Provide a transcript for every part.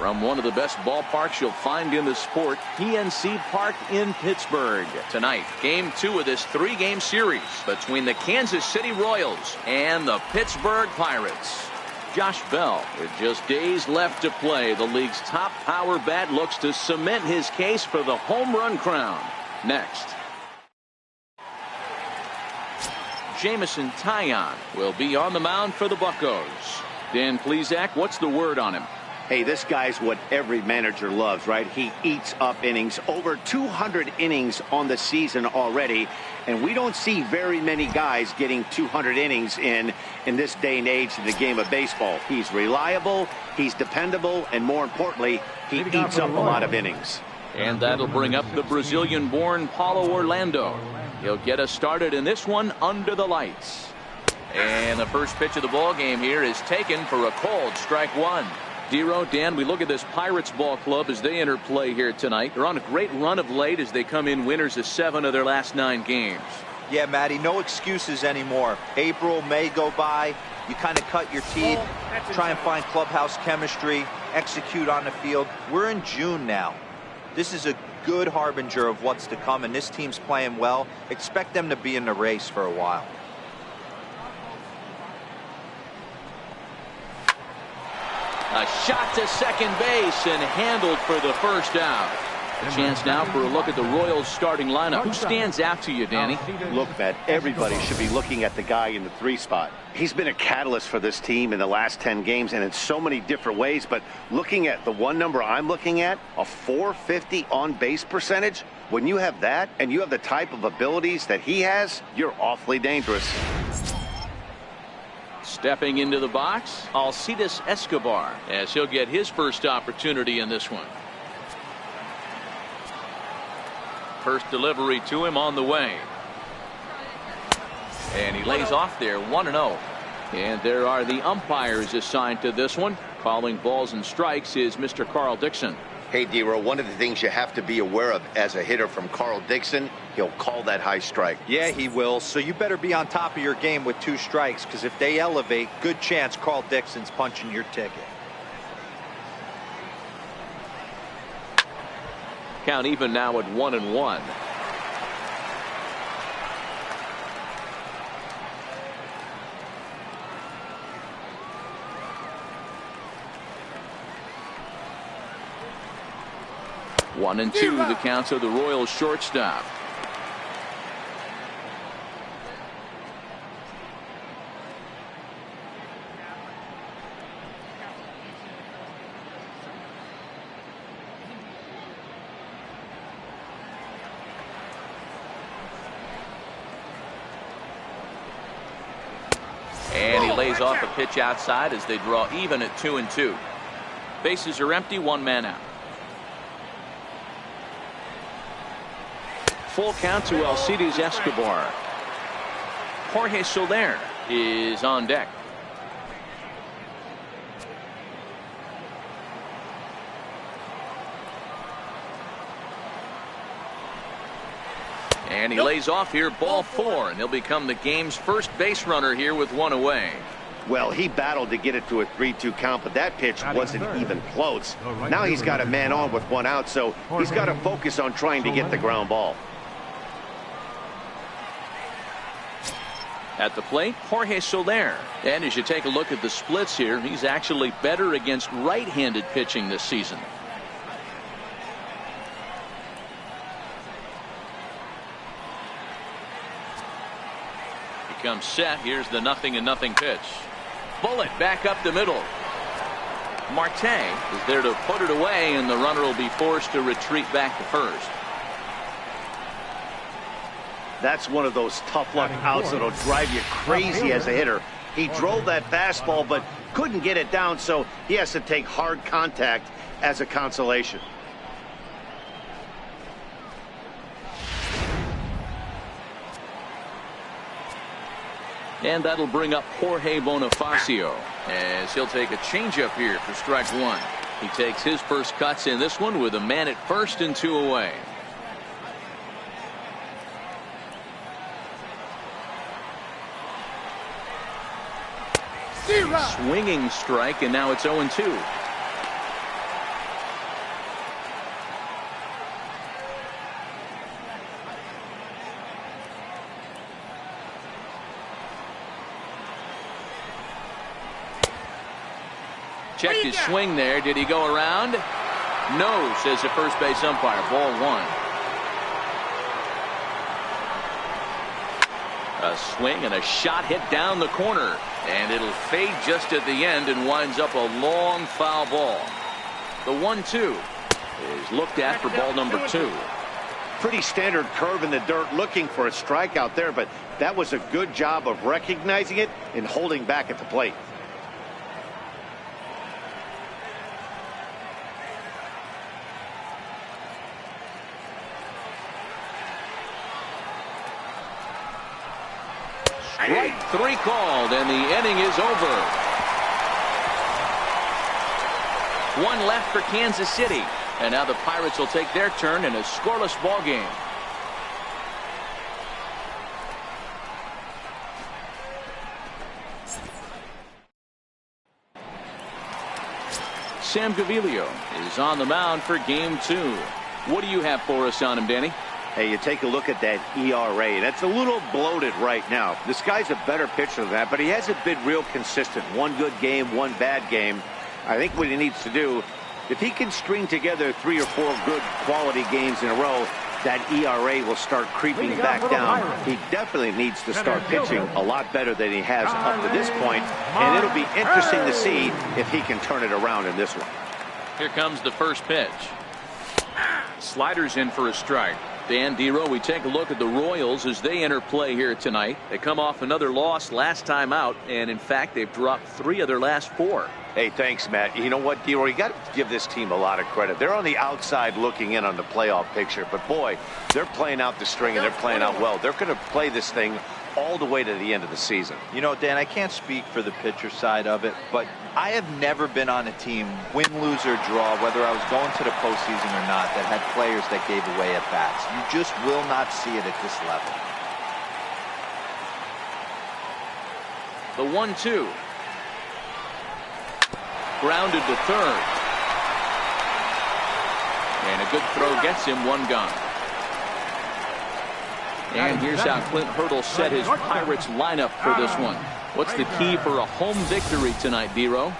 From one of the best ballparks you'll find in the sport, PNC Park in Pittsburgh. Tonight, Game 2 of this 3-game series between the Kansas City Royals and the Pittsburgh Pirates. Josh Bell, with just days left to play, the league's top power bat looks to cement his case for the home run crown. Next. Jameson Taillon will be on the mound for the Buccos. Dan Plesac, what's the word on him? Hey, this guy's what every manager loves, right? He eats up innings. Over 200 innings on the season already. And we don't see very many guys getting 200 innings in this day and age in the game of baseball. He's reliable, he's dependable, and more importantly, he eats up a lot of innings. And that'll bring up the Brazilian-born Paulo Orlando. He'll get us started in this one under the lights. And the first pitch of the ball game here is taken for a cold strike one. Dero, Dan, we look at this Pirates ball club as they enter play here tonight. They're on a great run of late as they come in winners of 7 of their last 9 games. Yeah, Matty, no excuses anymore. April, May go by. You kind of cut your teeth, try and find clubhouse chemistry, execute on the field. We're in June now. This is a good harbinger of what's to come, and this team's playing well. Expect them to be in the race for a while. A shot to second base and handled for the first out. A chance now for a look at the Royals starting lineup. Who stands out to you, Danny? Look, Matt, everybody should be looking at the guy in the 3 spot. He's been a catalyst for this team in the last 10 games and in so many different ways. But looking at the one number I'm looking at, a .450 on base percentage, when you have that and you have the type of abilities that he has, you're awfully dangerous. Stepping into the box, Alcides Escobar, as he'll get his first opportunity in this one. First delivery to him on the way. And he lays off there 1-0. And there are the umpires assigned to this one. Calling balls and strikes is Mr. Carl Dixon. Hey, Dero, one of the things you have to be aware of as a hitter from Carl Dixon, he'll call that high strike. Yeah, he will. So you better be on top of your game with 2 strikes, because if they elevate, good chance Carl Dixon's punching your ticket. Count even now at 1-1. One and 2 the counts of the Royals shortstop. And he lays off a pitch outside as they draw even at 2-2. Bases are empty, 1 man out. Full count to Alcides Escobar. Jorge Soler is on deck. And he lays off here, ball 4, and he'll become the game's first base runner here with 1 away. Well, he battled to get it to a 3-2 count, but that pitch wasn't even close. Now he's got a man on with 1 out, so he's got to focus on trying to get the ground ball. At the plate, Jorge Soler. And as you take a look at the splits here, he's actually better against right-handed pitching this season. He comes set. Here's the 0-0 pitch. Bullet back up the middle. Marte is there to put it away, and the runner will be forced to retreat back to first. That's one of those tough luck outs that'll drive you crazy as a hitter. He drove that fastball but couldn't get it down, so he has to take hard contact as a consolation. And that'll bring up Jorge Bonifacio as he'll take a changeup here for strike 1. He takes his first cuts in this one with a man at first and 2 away. Swinging strike, and now it's 0-2. Checked his swing there. Did he go around? No, says the first base umpire. Ball one. A swing and a shot hit down the corner. And it'll fade just at the end and winds up a long foul ball. The 1-2 is looked at for ball number 2. Pretty standard curve in the dirt, looking for a strikeout there, but that was a good job of recognizing it and holding back at the plate. Strike 3 called, and the inning is over. One left for Kansas City. And now the Pirates will take their turn in a scoreless ball game. Sam Gaviglio is on the mound for game 2. What do you have for us on him, Danny? Hey, you take a look at that ERA. That's a little bloated right now. This guy's a better pitcher than that, but he hasn't been real consistent. One good game, one bad game. I think what he needs to do, if he can string together 3 or 4 good quality games in a row, that ERA will start creeping back down. He definitely needs to start pitching a lot better than he has up to this point, and it'll be interesting to see if he can turn it around in this one. Here comes the first pitch. Sliders in for a strike. Dan Dero, we take a look at the Royals as they enter play here tonight. They come off another loss last time out, and in fact they've dropped 3 of their last 4. Hey, thanks, Matt. You know what, Dero, you got to give this team a lot of credit. They're on the outside looking in on the playoff picture, but boy, they're playing out the string and they're playing out well. They're going to play this thing all the way to the end of the season. You know, Dan, I can't speak for the pitcher side of it, but I have never been on a team, win, lose, or draw, whether I was going to the postseason or not, that had players that gave away at bats. You just will not see it at this level. The 1-2. Grounded to third. And a good throw gets him 1 gone. And here's how Clint Hurdle set his Pirates lineup for this one. What's the key for a home victory tonight, Dero?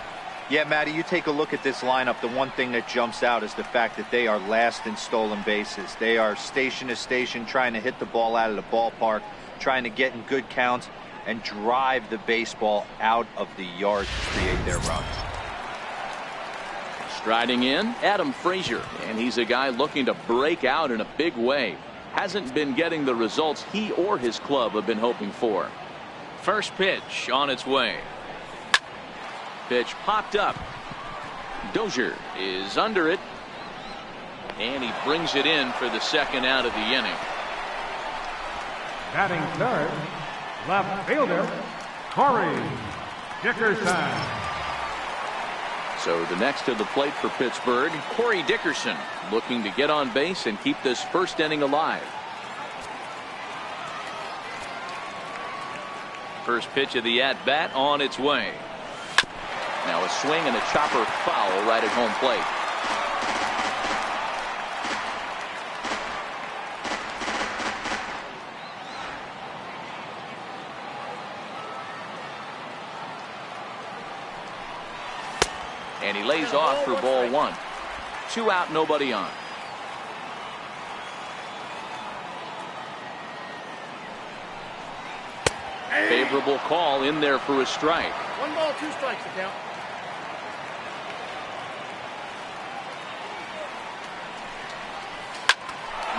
Yeah, Matty, you take a look at this lineup. The one thing that jumps out is the fact that they are last in stolen bases. They are station to station trying to hit the ball out of the ballpark, trying to get in good counts and drive the baseball out of the yard to create their runs. Striding in, Adam Frazier, and he's a guy looking to break out in a big way. Hasn't been getting the results he or his club have been hoping for. First pitch on its way. Pitch popped up. Dozier is under it, and he brings it in for the second out of the inning. Batting third, left fielder, Corey Dickerson. So the next to the plate for Pittsburgh, Corey Dickerson, looking to get on base and keep this first inning alive. First pitch of the at-bat on its way. Now a swing and a chopper foul right at home plate. And he lays off for ball 1. 2 out, nobody on. Favorable call in there for a strike. 1 ball, 2 strikes to count.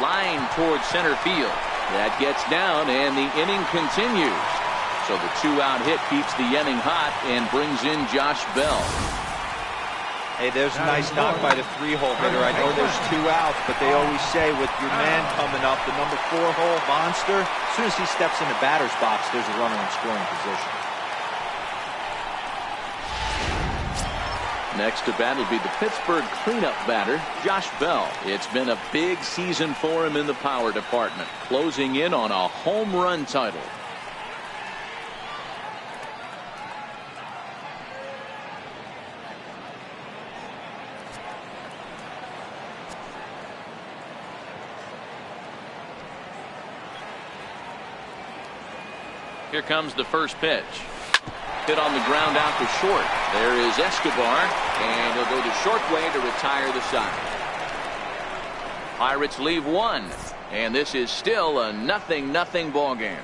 Line towards center field. That gets down, and the inning continues. So the 2-out hit keeps the inning hot and brings in Josh Bell. Hey, there's a nice knock by the 3-hole hitter. I know there's 2 outs, but they always say with your man coming up, the number 4-hole monster, as soon as he steps in the batter's box, there's a runner in scoring position. Next to bat will be the Pittsburgh cleanup batter, Josh Bell. It's been a big season for him in the power department, closing in on a home run title. Here comes the first pitch. Hit on the ground out to short. There is Escobar, And he'll go the short way to retire the side. Pirates leave one. And this is still a 0-0 ball game.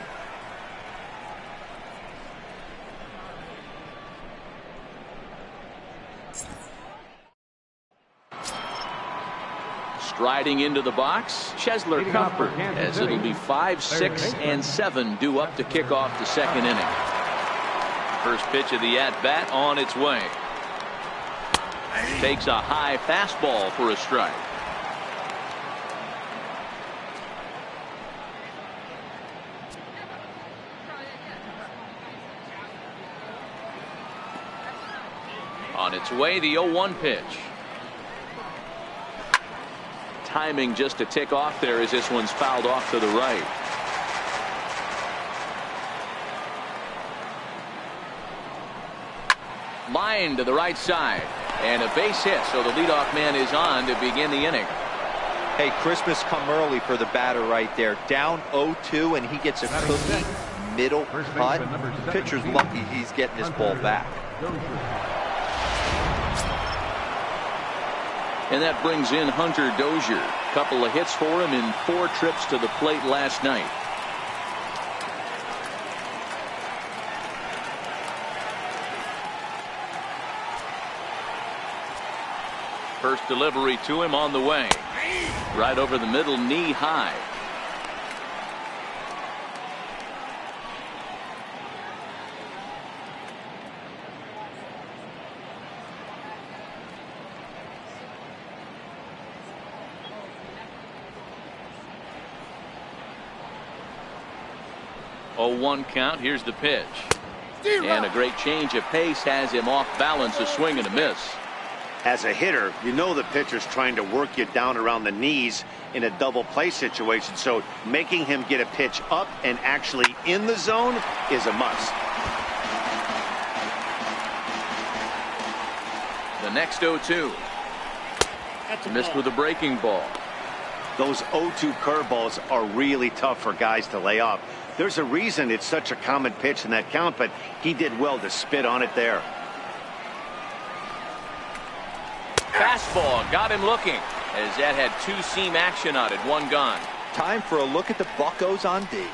Striding into the box, Chesler Cuthbert, as it'll be 5, 6, and 7 due up to kick off the second inning. First pitch of the at-bat on its way. Takes a high fastball for a strike. On its way, the 0-1 pitch. Timing just a tick off there as this one's fouled off to the right. Line to the right side. And a base hit, so the leadoff man is on to begin the inning. Hey, Christmas come early for the batter right there. Down 0-2, and he gets a cookie middle cut. Pitcher's lucky he's getting this ball back. And that brings in Hunter Dozier. Couple of hits for him in 4 trips to the plate last night. First delivery to him on the way. Right over the middle, knee high. Oh, 1 count. Here's the pitch. And a great change of pace has him off balance, a swing and a miss. As a hitter, you know the pitcher's trying to work you down around the knees in a double play situation, so making him get a pitch up and actually in the zone is a must. The next 0-2. Missed with a breaking ball. Those 0-2 curveballs are really tough for guys to lay off. There's a reason it's such a common pitch in that count, but he did well to spit on it there. Fastball got him looking, as that had 2-seam action on it, 1 gone. Time for a look at the Buccos on D.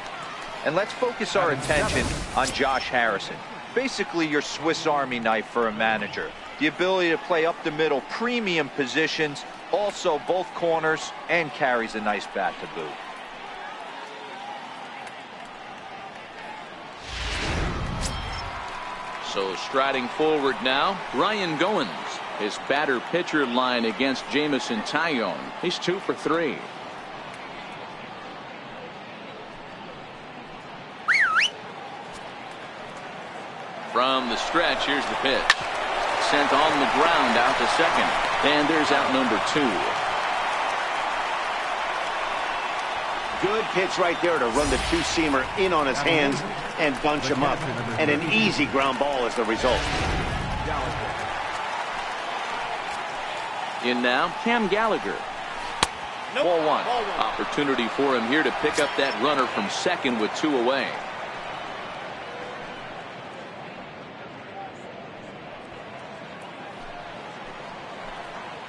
And let's focus our attention on Josh Harrison. Basically your Swiss Army knife for a manager. The ability to play up the middle, premium positions, also both corners, and carries a nice bat to boot. So striding forward now, Ryan Goins. His batter-pitcher line against Jamison Tyone. He's 2 for 3. From the stretch, here's the pitch. Sent on the ground out to second. And there's out number 2. Good pitch right there to run the 2-seamer in on his hands and bunch him up. And an easy ground ball is the result. In now, Cam Gallagher. 4-1. Opportunity for him here to pick up that runner from second with 2 away.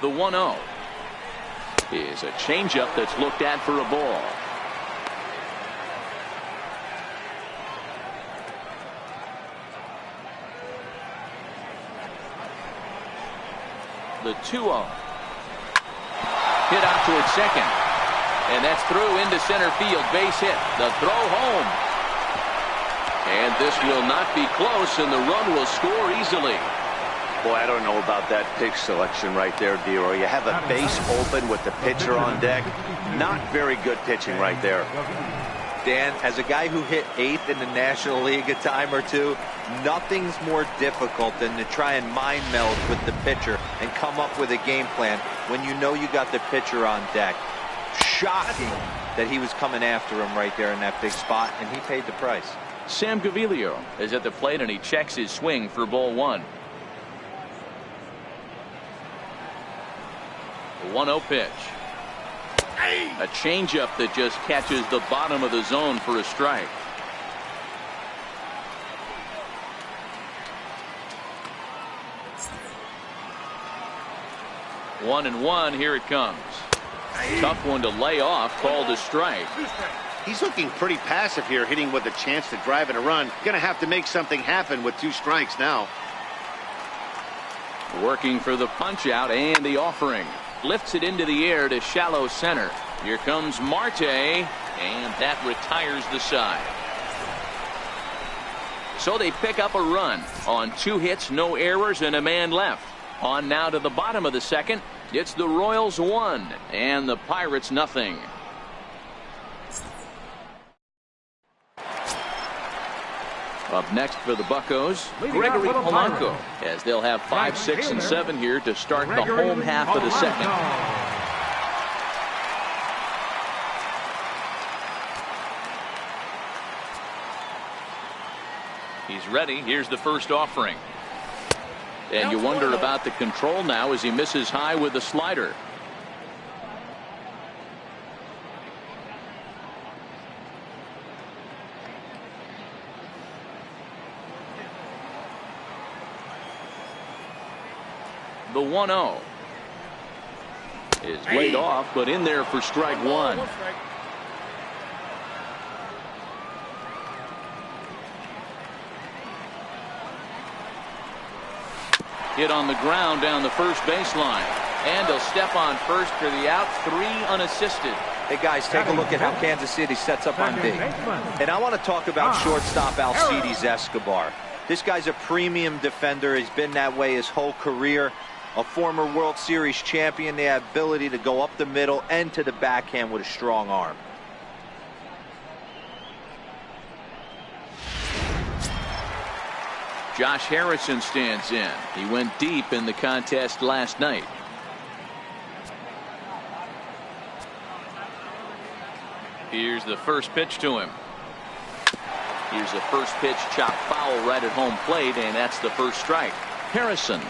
The 1-0 is a changeup that's looked at for a ball. The 2-0. Hit out towards second. And that's through into center field. Base hit. The throw home. And this will not be close, and the run will score easily. Boy, I don't know about that pitch selection right there, Dero. You have a base open with the pitcher on deck. Not very good pitching right there. Dan, as a guy who hit 8th in the National League a time or two, nothing's more difficult than to try and mind meld with the pitcher and come up with a game plan when you know you got the pitcher on deck. Shocking that he was coming after him right there in that big spot, and he paid the price. Sam Gaviglio is at the plate, and he checks his swing for ball 1. The 1-0 pitch. A changeup that just catches the bottom of the zone for a strike. 1-1. Here it comes. Tough one to lay off. Called a strike. He's looking pretty passive here, hitting with a chance to drive in a run. Gonna have to make something happen with 2 strikes now. Working for the punch out and the offering. Lifts it into the air to shallow center. Here comes Marte, and that retires the side. So they pick up a run on 2 hits, no errors, and a man left. On now to the bottom of the second. It's the Royals 1 and the Pirates nothing. Up next for the Buccos, Gregory Polanco, as they'll have 5, 6, and 7 here to start the home half of the second. He's ready. Here's the first offering. And you wonder about the control now as he misses high with the slider. The 1-0 is laid off, but in there for strike 1. Hit on the ground down the first baseline. And he'll step on first for the out. 3 unassisted. Hey, guys, take a look at how Kansas City sets up on D. And I want to talk about shortstop Alcides Escobar. This guy's a premium defender. He's been that way his whole career. A former World Series champion. The ability to go up the middle and to the backhand with a strong arm. Josh Harrison stands in. He went deep in the contest last night. Here's the first pitch to him. Here's the first pitch chopped foul right at home plate, and that's the first strike. Harrison,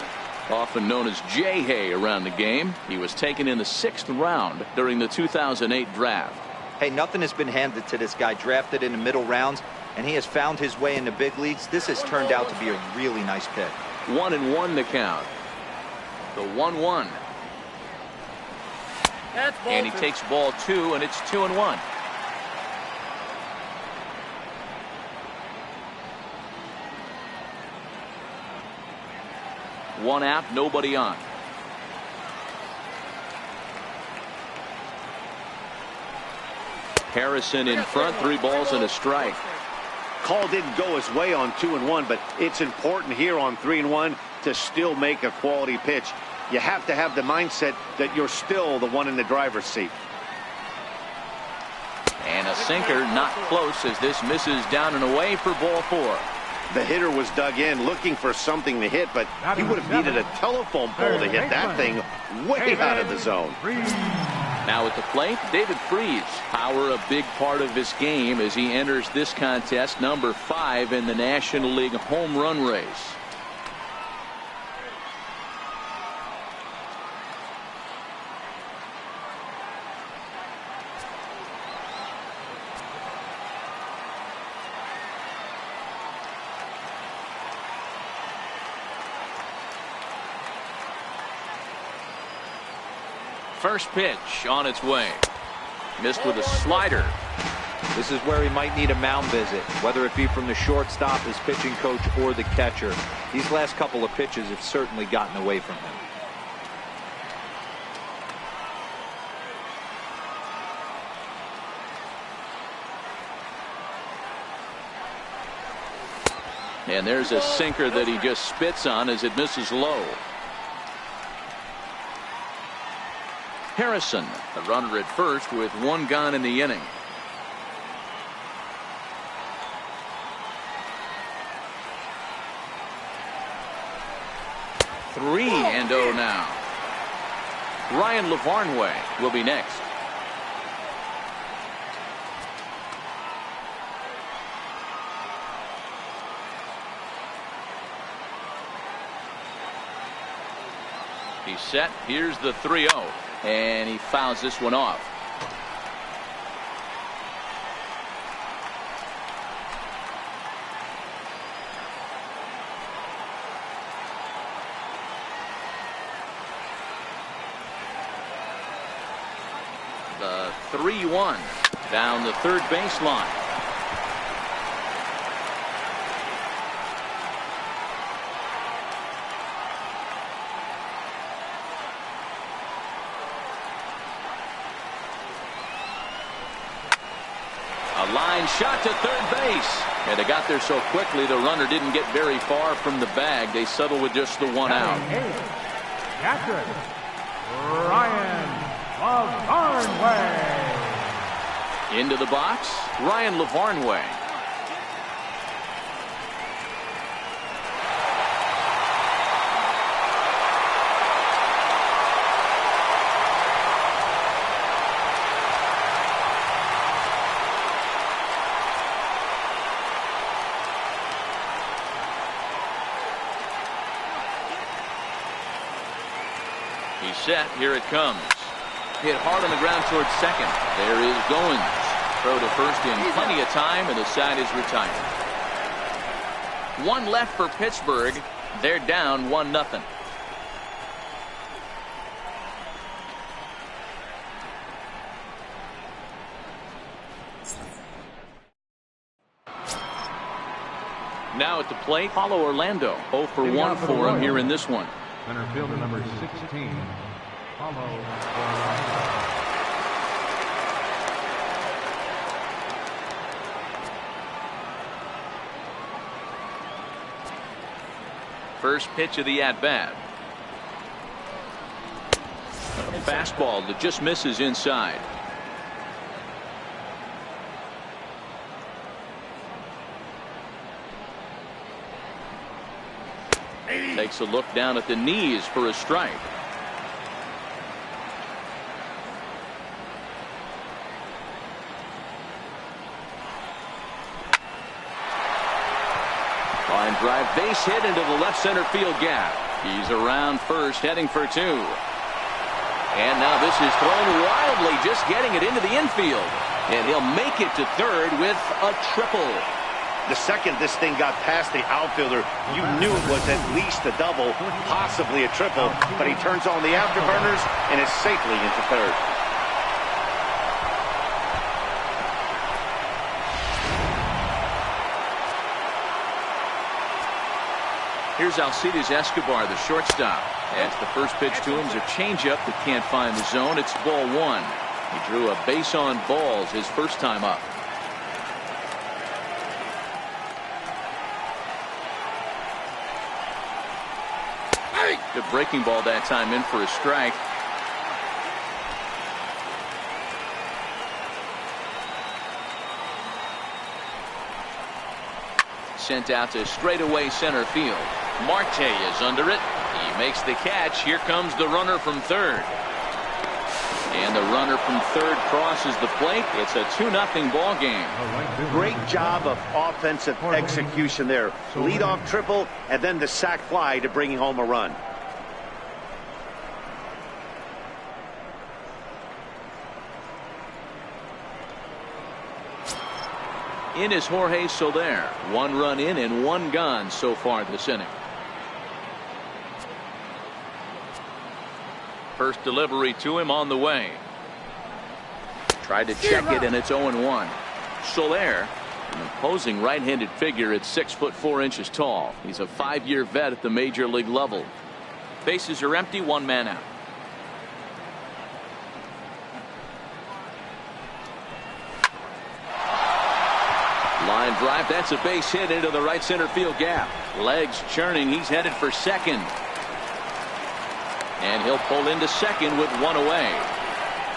often known as J-Hay around the game. He was taken in the 6th round during the 2008 draft. Hey, nothing has been handed to this guy. Drafted in the middle rounds, and he has found his way in the big leagues. This has turned out to be a really nice pick. 1-1 the count. The 1-1. And he takes ball 2, and it's 2-1. One out, nobody on. Harrison in front, 3 balls and a strike. Call didn't go his way on 2-1, but it's important here on 3-1 to still make a quality pitch. You have to have the mindset that you're still the one in the driver's seat. And a sinker, not close, as this misses down and away for ball 4. The hitter was dug in looking for something to hit, but he would have needed a telephone pole to hit that thing way out of the zone. Now at the plate, David Freese. Power a big part of his game as he enters this contest, number 5 in the National League home run race. First pitch on its way. Missed with a slider. This is where he might need a mound visit, whether it be from the shortstop, his pitching coach, or the catcher. These last couple of pitches have certainly gotten away from him. And there's a sinker that he just spits on as it misses low. Harrison, a runner at first with 1 gone in the inning. Three and 0 now. Ryan Lavarnway will be next. He's set. Here's the 3-0. And he fouls this one off. The 3-1 down the third baseline. A line shot to third base. And they got there so quickly the runner didn't get very far from the bag. They settled with just the one out. Catcher, Ryan Lavarnway. Into the box, Ryan Lavarnway. He's set. Here it comes. Hit hard on the ground towards second. There is Goins. Throw to first in plenty of time, and the side is retired. One left for Pittsburgh. They're down 1-0. Now at the plate, Paulo Orlando. 0 for 1 for him here in this one. Center fielder number 16, Paulo. First pitch of the at-bat. A fastball that just misses inside. Takes a look down at the knees for a strike. Line drive, base hit into the left center field gap. He's around first, heading for two. And now this is thrown wildly, just getting it into the infield. And he'll make it to third with a triple. The second this thing got past the outfielder, you knew it was at least a double, possibly a triple, but he turns on the afterburners and is safely into third. Here's Alcides Escobar, the shortstop. As the first pitch to him is a changeup that can't find the zone. It's ball one. He drew a base on balls his first time up. Good breaking ball that time, in for a strike. Sent out to straightaway center field. Marte is under it. He makes the catch. Here comes the runner from third. And the runner from third crosses the plate. It's a 2-0 ball game. Great job of offensive execution there. Leadoff triple and then the sac fly to bring home a run. In is Jorge Soler. 1 run in and 1 gone so far this inning. First delivery to him on the way. Tried to check it, and it's 0-1. Soler, an imposing right-handed figure at 6'4" tall. He's a 5-year vet at the major league level. Bases are empty, 1 man out. Line drive, that's a base hit into the right center field gap. Legs churning, he's headed for second. And he'll pull into second with 1 away.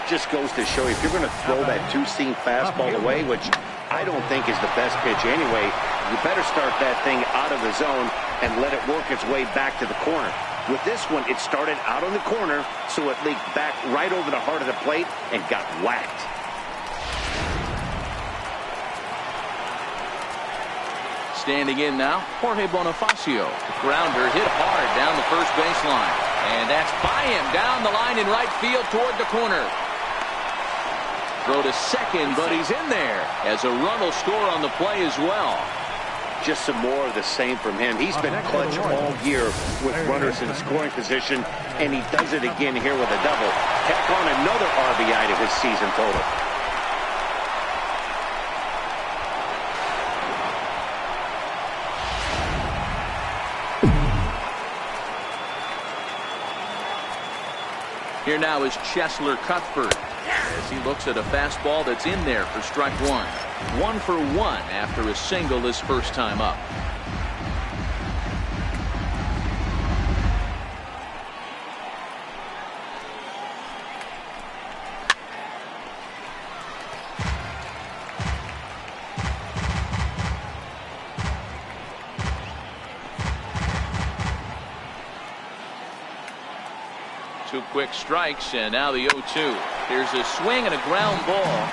Just goes to show you, if you're going to throw that two-seam fastball away, which I don't think is the best pitch anyway, you better start that thing out of the zone and let it work its way back to the corner. With this one, it started out on the corner, so it leaked back right over the heart of the plate and got whacked. Standing in now, Jorge Bonifacio. Grounder hit hard down the first baseline. And that's by him down the line in right field toward the corner. Throw to second, but he's in there as a run will score on the play as well. just some more of the same from him. He's been clutch all year with runners in scoring position, and he does it again here with a double. Tack on another RBI to his season total. Here now is Cheslor Cuthbert as he looks at a fastball that's in there for strike one. 1 for 1 after a single his first time up. Two quick strikes, and now the 0-2. Here's a swing and a ground ball.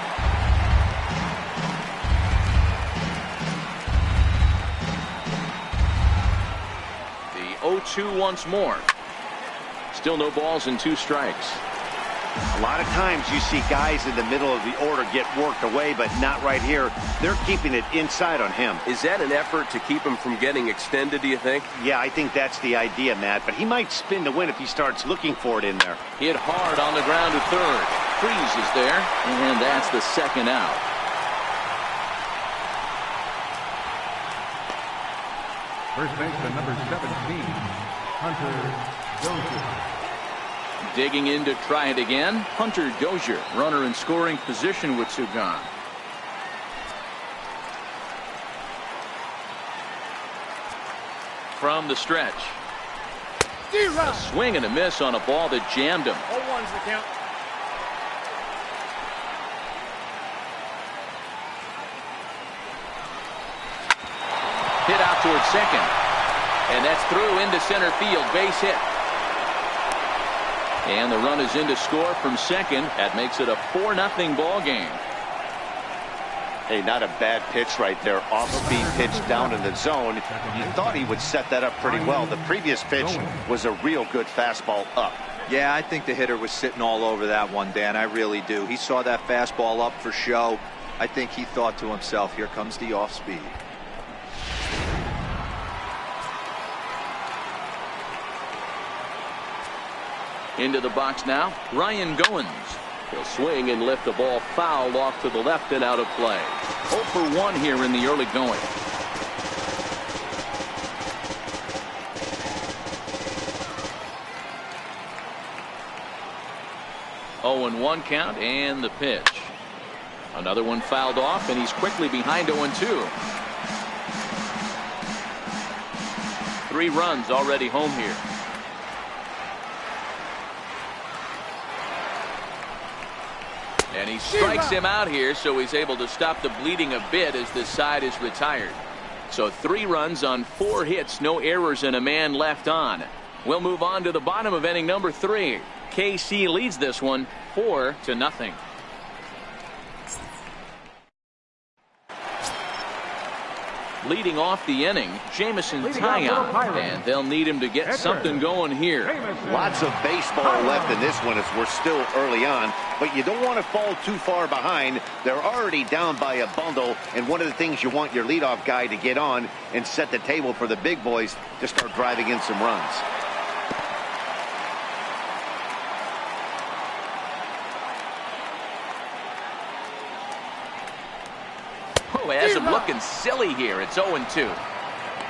The 0-2 once more. Still no balls and 2 strikes. A lot of times you see guys in the middle of the order get worked away, but not right here. They're keeping it inside on him. Is that an effort to keep him from getting extended, do you think? Yeah, I think that's the idea, Matt, but he might spin to win if he starts looking for it in there. Hit hard on the ground to third. Freeze is there, and that's the second out. First baseman number 17, Hunter Dozier. Digging in to try it again, Hunter Dozier, runner in scoring position with 2 gone. From the stretch. A swing and a miss on a ball that jammed him. 0-1's the count. Hit out towards second. And that's through into center field. Base hit. And the run is in to score from second. That makes it a 4-0 ball game. Hey, not a bad pitch right there. Off-speed pitch down in the zone. You thought he would set that up pretty well. The previous pitch was a real good fastball up. Yeah, I think the hitter was sitting all over that one, Dan. I really do. He saw that fastball up for show. I think he thought to himself, here comes the off-speed. Into the box now, Ryan Goins. He'll swing and lift the ball foul off to the left and out of play. 0 for 1 here in the early going. Oh, and 1 count, and the pitch. Another one fouled off, and he's quickly behind 0-2. 3 runs already home here. And he strikes him out here, so he's able to stop the bleeding a bit as this side is retired. So 3 runs on 4 hits, no errors, and a man left on. We'll move on to the bottom of inning number 3. KC leads this one 4-0. Leading off the inning, Jamison Taillon, and they'll need him to get something going here. Lots of baseball left in this one as we're still early on, but you don't want to fall too far behind. They're already down by a bundle, and one of the things you want your leadoff guy to get on and set the table for the big boys to start driving in some runs. Has him looking silly here. It's 0-2.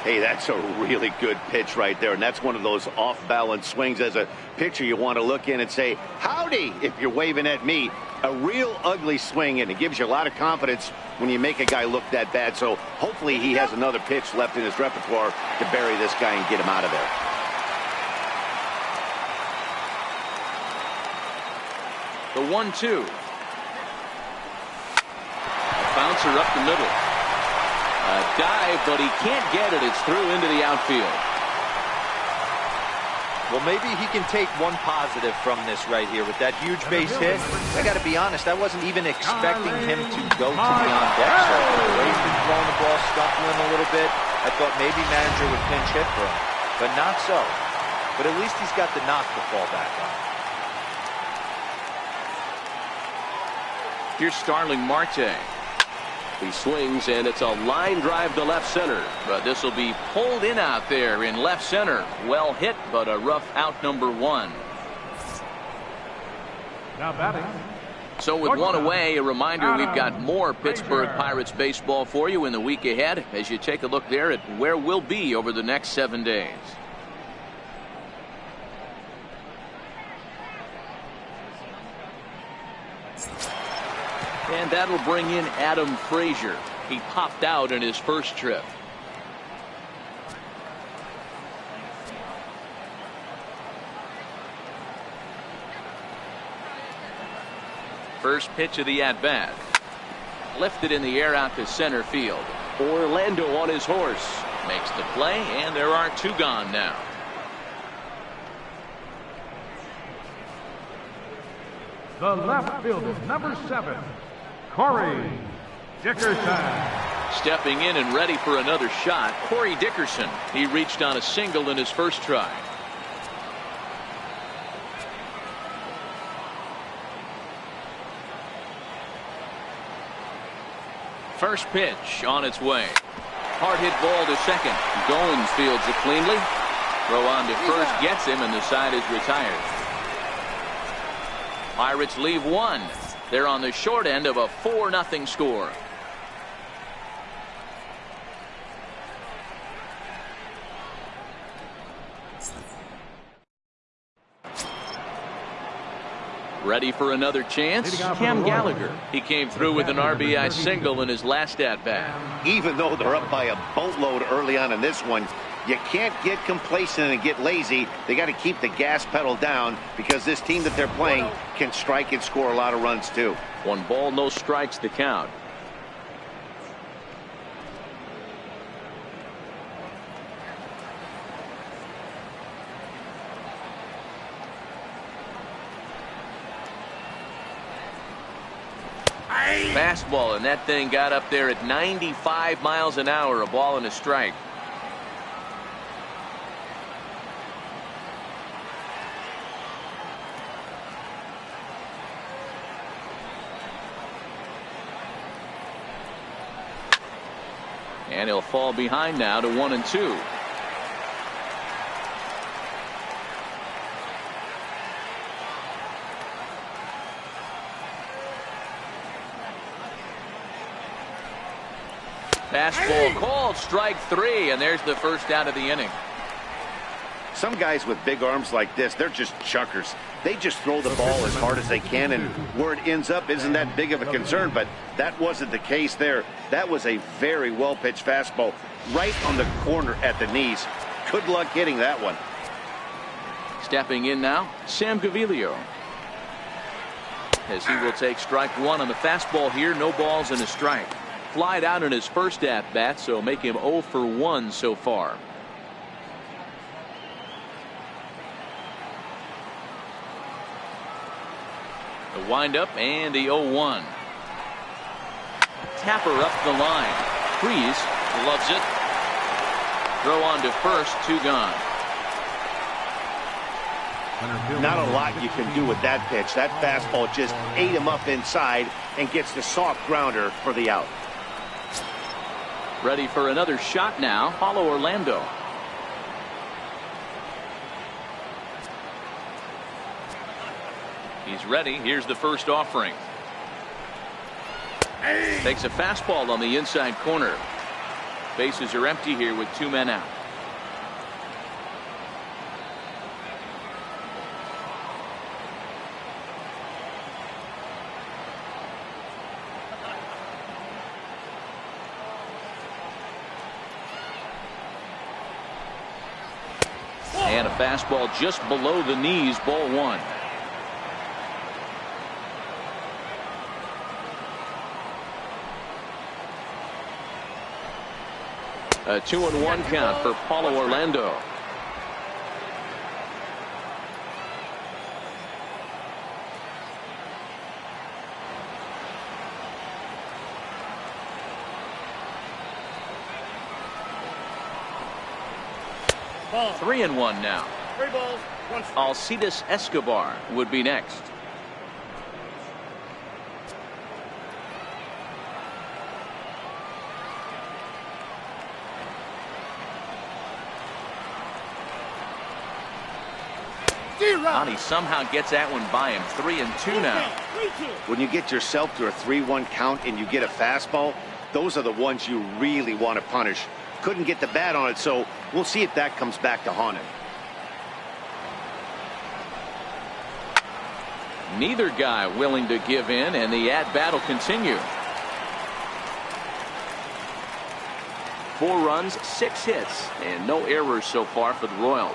Hey, that's a really good pitch right there, and that's one of those off-balance swings. As a pitcher, you want to look in and say, howdy, if you're waving at me. A real ugly swing, and it gives you a lot of confidence when you make a guy look that bad. So hopefully he has another pitch left in his repertoire to bury this guy and get him out of there. The 1-2. Bouncer up the middle. A dive, but he can't get it. It's through into the outfield. Well, maybe he can take one positive from this right here with that huge base hit. I got to be honest, I wasn't even expecting him to go to the on deck. So the way he's been throwing the ball, scuffling a little bit, I thought maybe manager would pinch hit for him, but not so. But at least he's got the knock to fall back on. Here's Starling Marte. He swings, and it's a line drive to left center. But this will be pulled in out there in left center. Well hit, but a rough out, number 1. Now batting. So with one away, a reminder we've got more Pittsburgh Pirates baseball for you in the week ahead as you take a look there at where we'll be over the next 7 days. And that'll bring in Adam Frazier. He popped out in his first trip. First pitch of the at-bat. Lifted in the air out to center field. Orlando on his horse. Makes the play, and there are 2 gone now. The left fielder, number 7, Corey Dickerson. Stepping in and ready for another shot, Corey Dickerson. He reached on a single in his first try. First pitch on its way. Hard hit ball to second. Goins fields it cleanly. Throw on to first gets him, and the side is retired. Pirates leave 1. They're on the short end of a 4-0 score. Ready for another chance? Cam Gallagher. He came through with an RBI single in his last at-bat. Even though they're up by a boatload early on in this one, you can't get complacent and get lazy. They got to keep the gas pedal down because this team that they're playing can strike and score a lot of runs too. 1 ball, no strikes to count. Fastball, and that thing got up there at 95 miles an hour. A ball and a strike. And he'll fall behind now to 1-2. Fastball called, strike 3, and there's the first out of the inning. Some guys with big arms like this, they're just chuckers. They just throw the ball as hard as they can, and where it ends up isn't that big of a concern, but that wasn't the case there. That was a very well-pitched fastball right on the corner at the knees. Good luck hitting that one. Stepping in now, Sam Gaviglio. As he will take strike 1 on the fastball here. No balls and a strike. Flied out in his first at-bat, so make him 0 for 1 so far. The windup and the 0-1. Tapper up the line. Freeze loves it. Throw on to first, 2 gone. Not a lot you can do with that pitch. That fastball just ate him up inside and gets the soft grounder for the out. Ready for another shot now, Paulo Orlando. He's ready. Here's the first offering. Takes a fastball on the inside corner. Bases are empty here with 2 men out. And a fastball just below the knees, ball 1. A 2-1 count for Paulo Orlando. Ball. 3-1 now. 3 balls, 1 strike. Alcides Escobar would be next. And he somehow gets that one by him. 3-2 now. When you get yourself to a 3-1 count and you get a fastball, those are the ones you really want to punish. Couldn't get the bat on it, so we'll see if that comes back to haunt him. Neither guy willing to give in, and the at-bat will continue. 4 runs, 6 hits, and no errors so far for the Royals.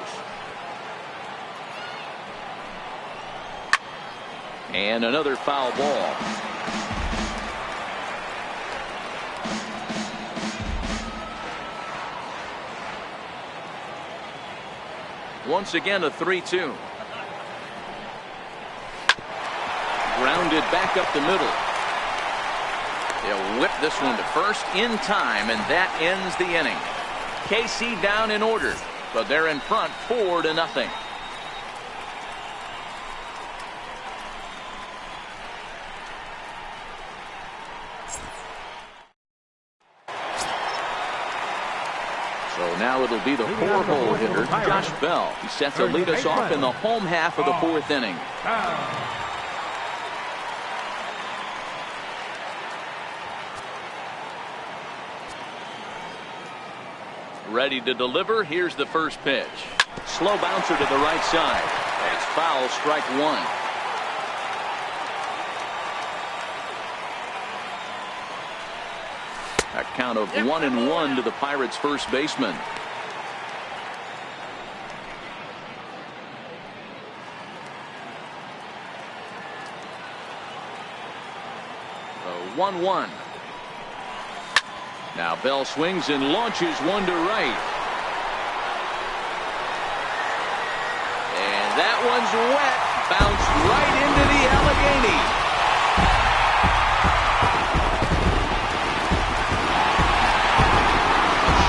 And another foul ball. Once again, a 3-2. Grounded back up the middle. They'll whip this one to first in time, and that ends the inning. KC down in order, but they're in front 4-0. So now it'll be the 4-hole hitter, Josh Bell. He's set to lead us off in the home half of the 4th inning. Ready to deliver. Here's the first pitch. Slow bouncer to the right side. That's foul, strike 1. A count of 1-1 to the Pirates' first baseman. 1-1. Now Bell swings and launches one to right. And that one's wet. Bounced right into the Allegheny.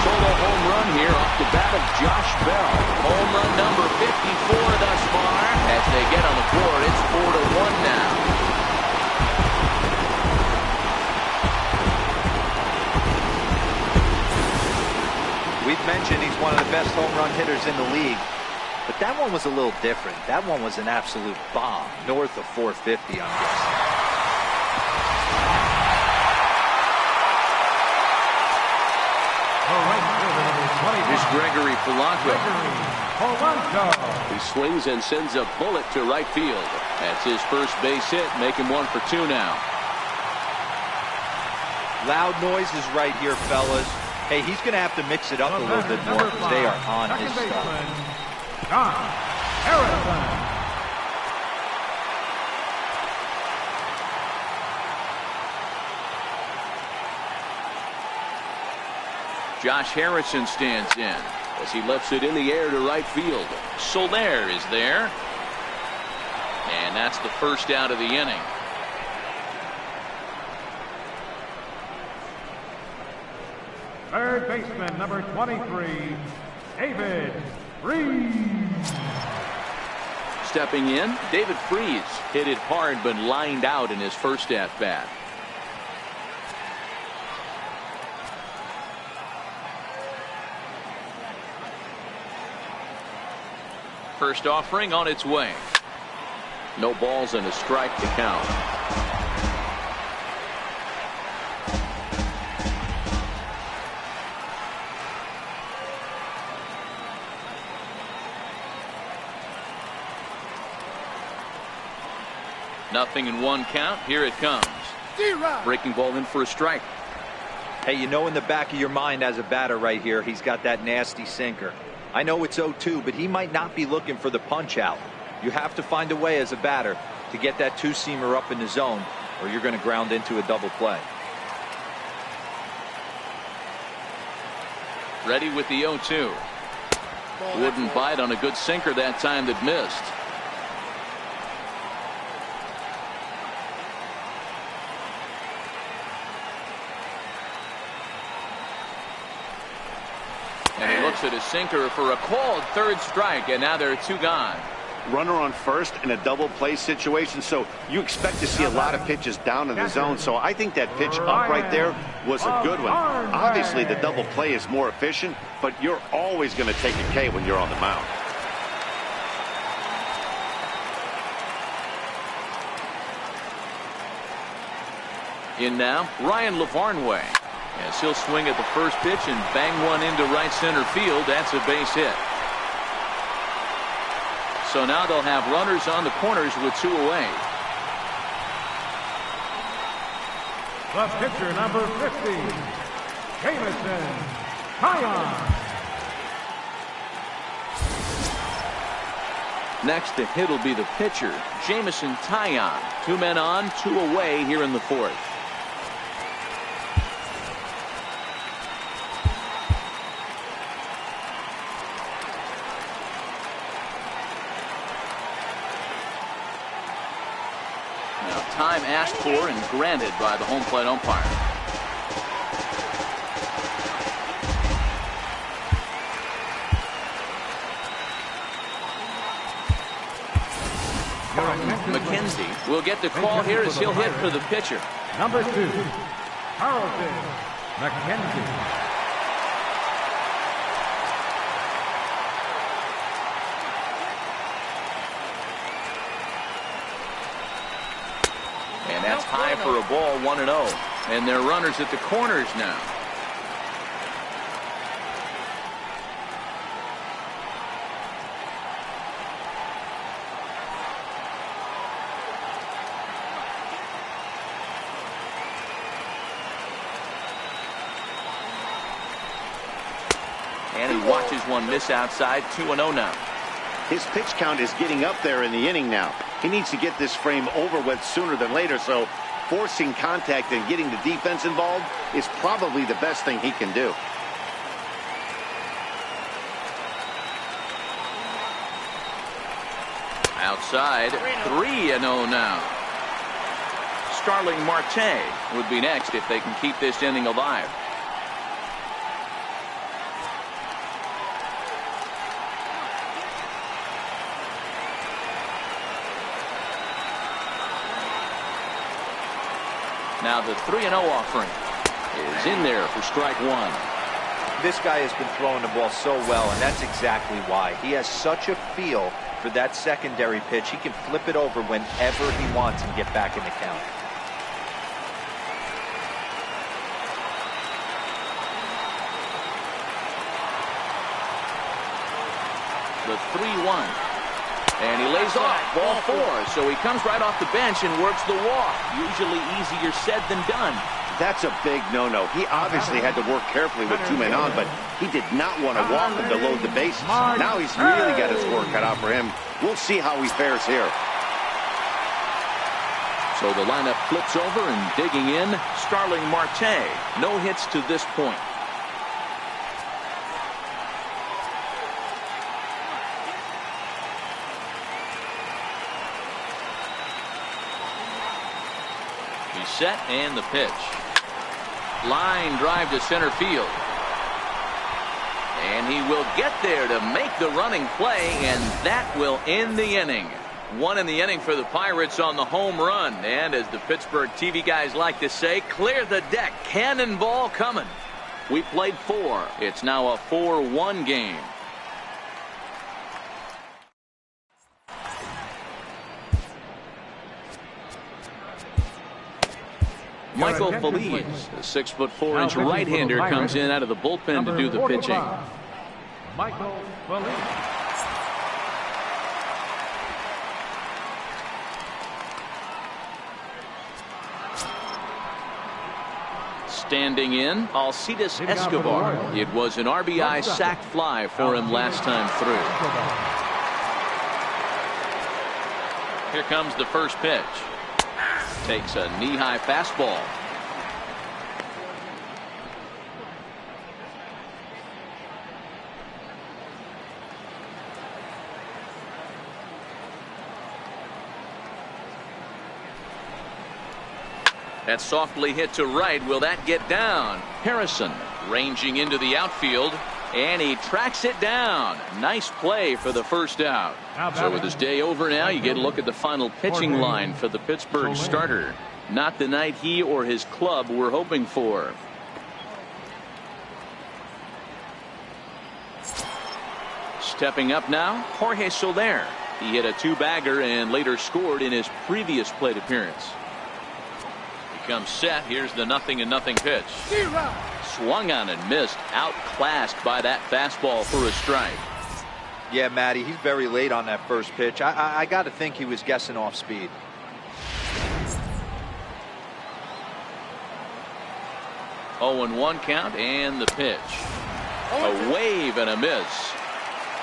Solo home run here off the bat of Josh Bell. Home run number 54 thus far. As they get on the board, it's 4-1 now. We've mentioned he's one of the best home run hitters in the league, but that one was a little different. That one was an absolute bomb, north of 450, I'm guessing. Here's Gregory Polanco. He swings and sends a bullet to right field. That's his first base hit, making 1 for 2 now. Loud noises right here, fellas. Hey, he's going to have to mix it up a little bit more because they are on his stuff. Josh Harrison stands in as he lets it in the air to right field. Soler is there. And that's the first out of the inning. Third baseman, number 23, David Freese. Stepping in, David Freese hit it hard but lined out in his first at-bat. First offering on its way. No balls and a strike to count. Nothing in 1 count. Here it comes. Breaking ball in for a strike. Hey, you know in the back of your mind as a batter right here, he's got that nasty sinker. I know it's 0-2, but he might not be looking for the punch out. You have to find a way as a batter to get that 2-seamer up in the zone, or you're going to ground into a double play. Ready with the 0-2. Wouldn't bite on a good sinker that time that missed. And he looks at his sinker for a called third strike, and now there are 2 gone. Runner on first in a double play situation, so you expect to see a lot of pitches down in the zone. So I think that pitch up right there was a good one. Obviously the double play is more efficient, but you're always going to take a K when you're on the mound. In now, Ryan Lavarnway. As he'll swing at the first pitch and bang one into right center field. That's a base hit. So now they'll have runners on the corners with 2 away. The pitcher, number 50, Jamison Taillon. Next to hit will be the pitcher, Jamison Taillon. 2 men on, 2 away here in the 4th. Now time asked for and granted by the home plate umpire. McKenzie will get the call here as he'll hit for the pitcher. Number 2, Carlton McKenzie. And that's high for a ball, 1-0. And they're runners at the corners now. And he watches one miss outside. 2-0 now. His pitch count is getting up there in the inning now. He needs to get this frame over with sooner than later, so forcing contact and getting the defense involved is probably the best thing he can do. Outside, 3-0 now. Starling Marte would be next if they can keep this inning alive. Now the 3-0 offering is in there for strike 1. This guy has been throwing the ball so well, and that's exactly why. He has such a feel for that secondary pitch. He can flip it over whenever he wants and get back in the count. The 3-1. And he lays off, ball 4. So he comes right off the bench and works the walk. Usually easier said than done. That's a big no-no. He obviously had to work carefully with 2 men on, but he did not want to walk him to load the bases. Now he's really got his work cut out for him. We'll see how he fares here. So the lineup flips over and digging in, Starling Marte. No hits to this point. Set and the pitch. Line drive to center field. And he will get there to make the running play, and that will end the inning. 1 in the inning for the Pirates on the home run. And as the Pittsburgh TV guys like to say, clear the deck. Cannonball coming. We played 4. It's now a 4-1 game. Michael Feliz, a 6'4" right-hander, comes in out of the bullpen to do the pitching. Michael Feliz. Standing in, Alcides Escobar. It was an RBI sac fly for him last time through. Here comes the first pitch. Takes a knee-high fastball. That's softly hit to right. Will that get down? Harrison ranging into the outfield, and he tracks it down. Nice play for the first out. So with his day over now, you get a look at the final pitching line for the Pittsburgh starter. Not the night he or his club were hoping for. Stepping up now, Jorge Soler. He hit a 2-bagger and later scored in his previous plate appearance. comes set. Here's the 0-0 pitch. Swung on and missed. Outclassed by that fastball for a strike. Yeah, Matty, he's very late on that first pitch. I got to think he was guessing off speed. Oh, 1 count and the pitch. A wave and a miss.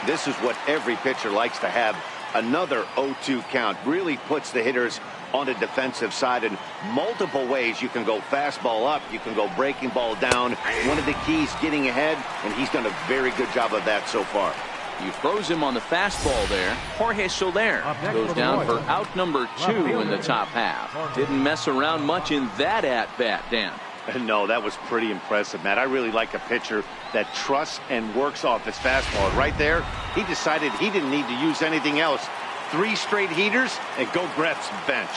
This is what every pitcher likes to have. Another 0-2 count really puts the hitters on the defensive side in multiple ways. You can go fastball up, you can go breaking ball down. One of the keys, getting ahead, and he's done a very good job of that so far. You froze him on the fastball there. Jorge Soler goes down for out number 2 in the top half. Didn't mess around much in that at-bat, Dan. No, that was pretty impressive, Matt. I really like a pitcher that trusts and works off his fastball. And right there, he decided he didn't need to use anything else. 3 straight heaters and go grab some bench.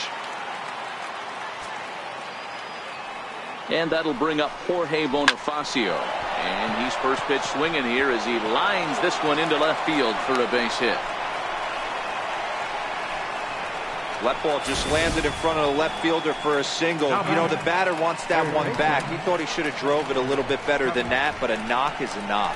And that'll bring up Jorge Bonifacio. And he's first pitch swinging here as he lines this one into left field for a base hit. That ball just landed in front of the left fielder for a single. You know, the batter wants that one back. He thought he should have drove it a little bit better than that, but a knock is a knock.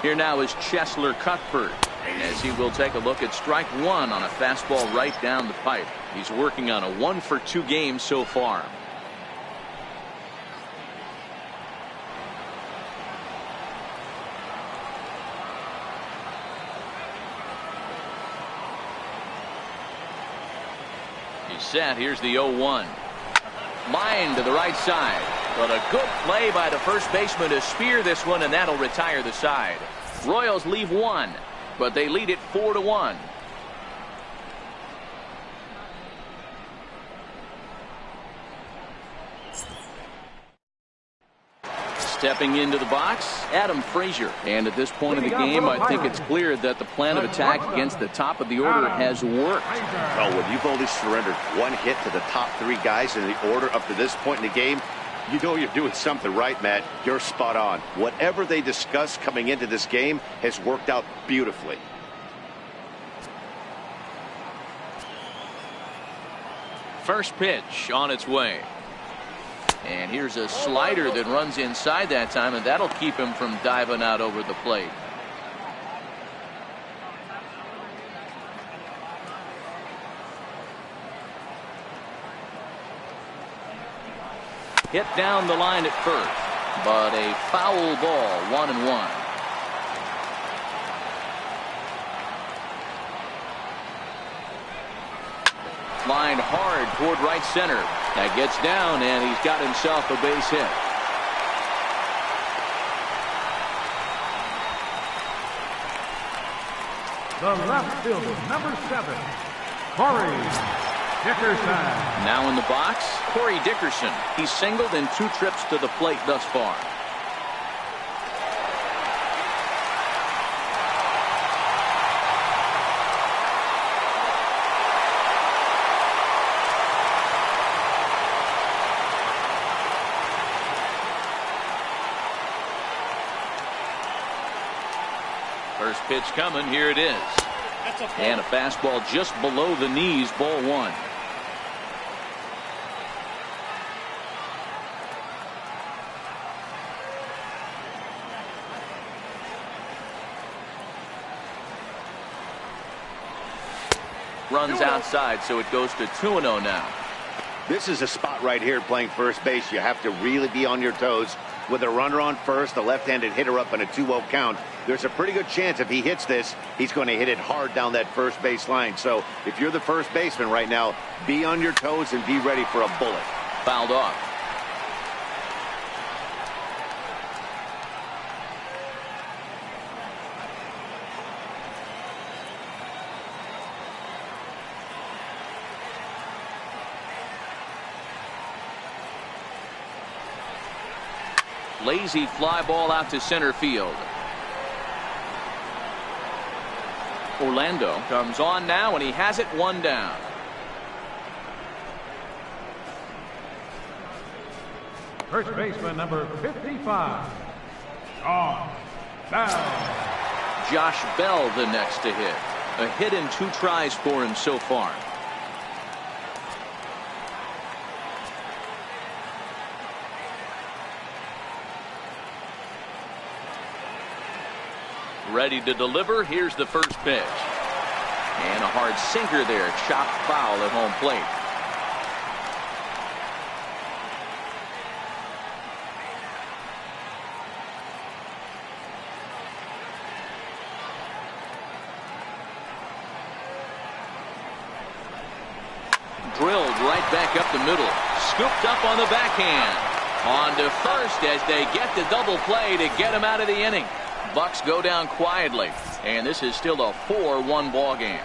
Here now is Cheslor Cuthbert, as he will take a look at strike 1 on a fastball right down the pipe. He's working on a 1-for-2 game so far. He's set. Here's the 0-1. Line to the right side. But a good play by the first baseman to spear this one, and that'll retire the side. Royals leave 1, but they lead it 4-1. Stepping into the box, Adam Frazier. And at this point of the game, I think it's clear that the plan of attack against the top of the order has worked. Oh, when you've only surrendered 1 hit to the top 3 guys in the order up to this point in the game, you know you're doing something right, Matt. You're spot on. Whatever they discussed coming into this game has worked out beautifully. First pitch on its way. And here's a slider that runs inside that time, and that'll keep him from diving out over the plate. Hit down the line at first, but a foul ball, 1-1. Lined hard toward right center. That gets down, and he's got himself a base hit. The left fielder, number 7, Corey Dickerson. Now in the box, Corey Dickerson. He's singled in 2 trips to the plate thus far. First pitch coming. Here it is. And a fastball just below the knees, ball 1. Runs outside, so it goes to 2-0 now. This is a spot right here playing first base. You have to really be on your toes. With a runner on first, a left-handed hitter up in a 2-0 count, there's a pretty good chance if he hits this, he's going to hit it hard down that first base line. So if you're the first baseman right now, be on your toes and be ready for a bullet. Fouled off. Lazy fly ball out to center field. Orlando comes on now, and he has it 1 down. First baseman, number 55, John Bell. Josh Bell the next to hit. A hit in 2 tries for him so far. Ready to deliver. Here's the first pitch. And a hard sinker there. Chopped foul at home plate. Drilled right back up the middle. Scooped up on the backhand. On to first as they get the double play to get him out of the inning. Bucks go down quietly, and this is still a 4-1 ball game.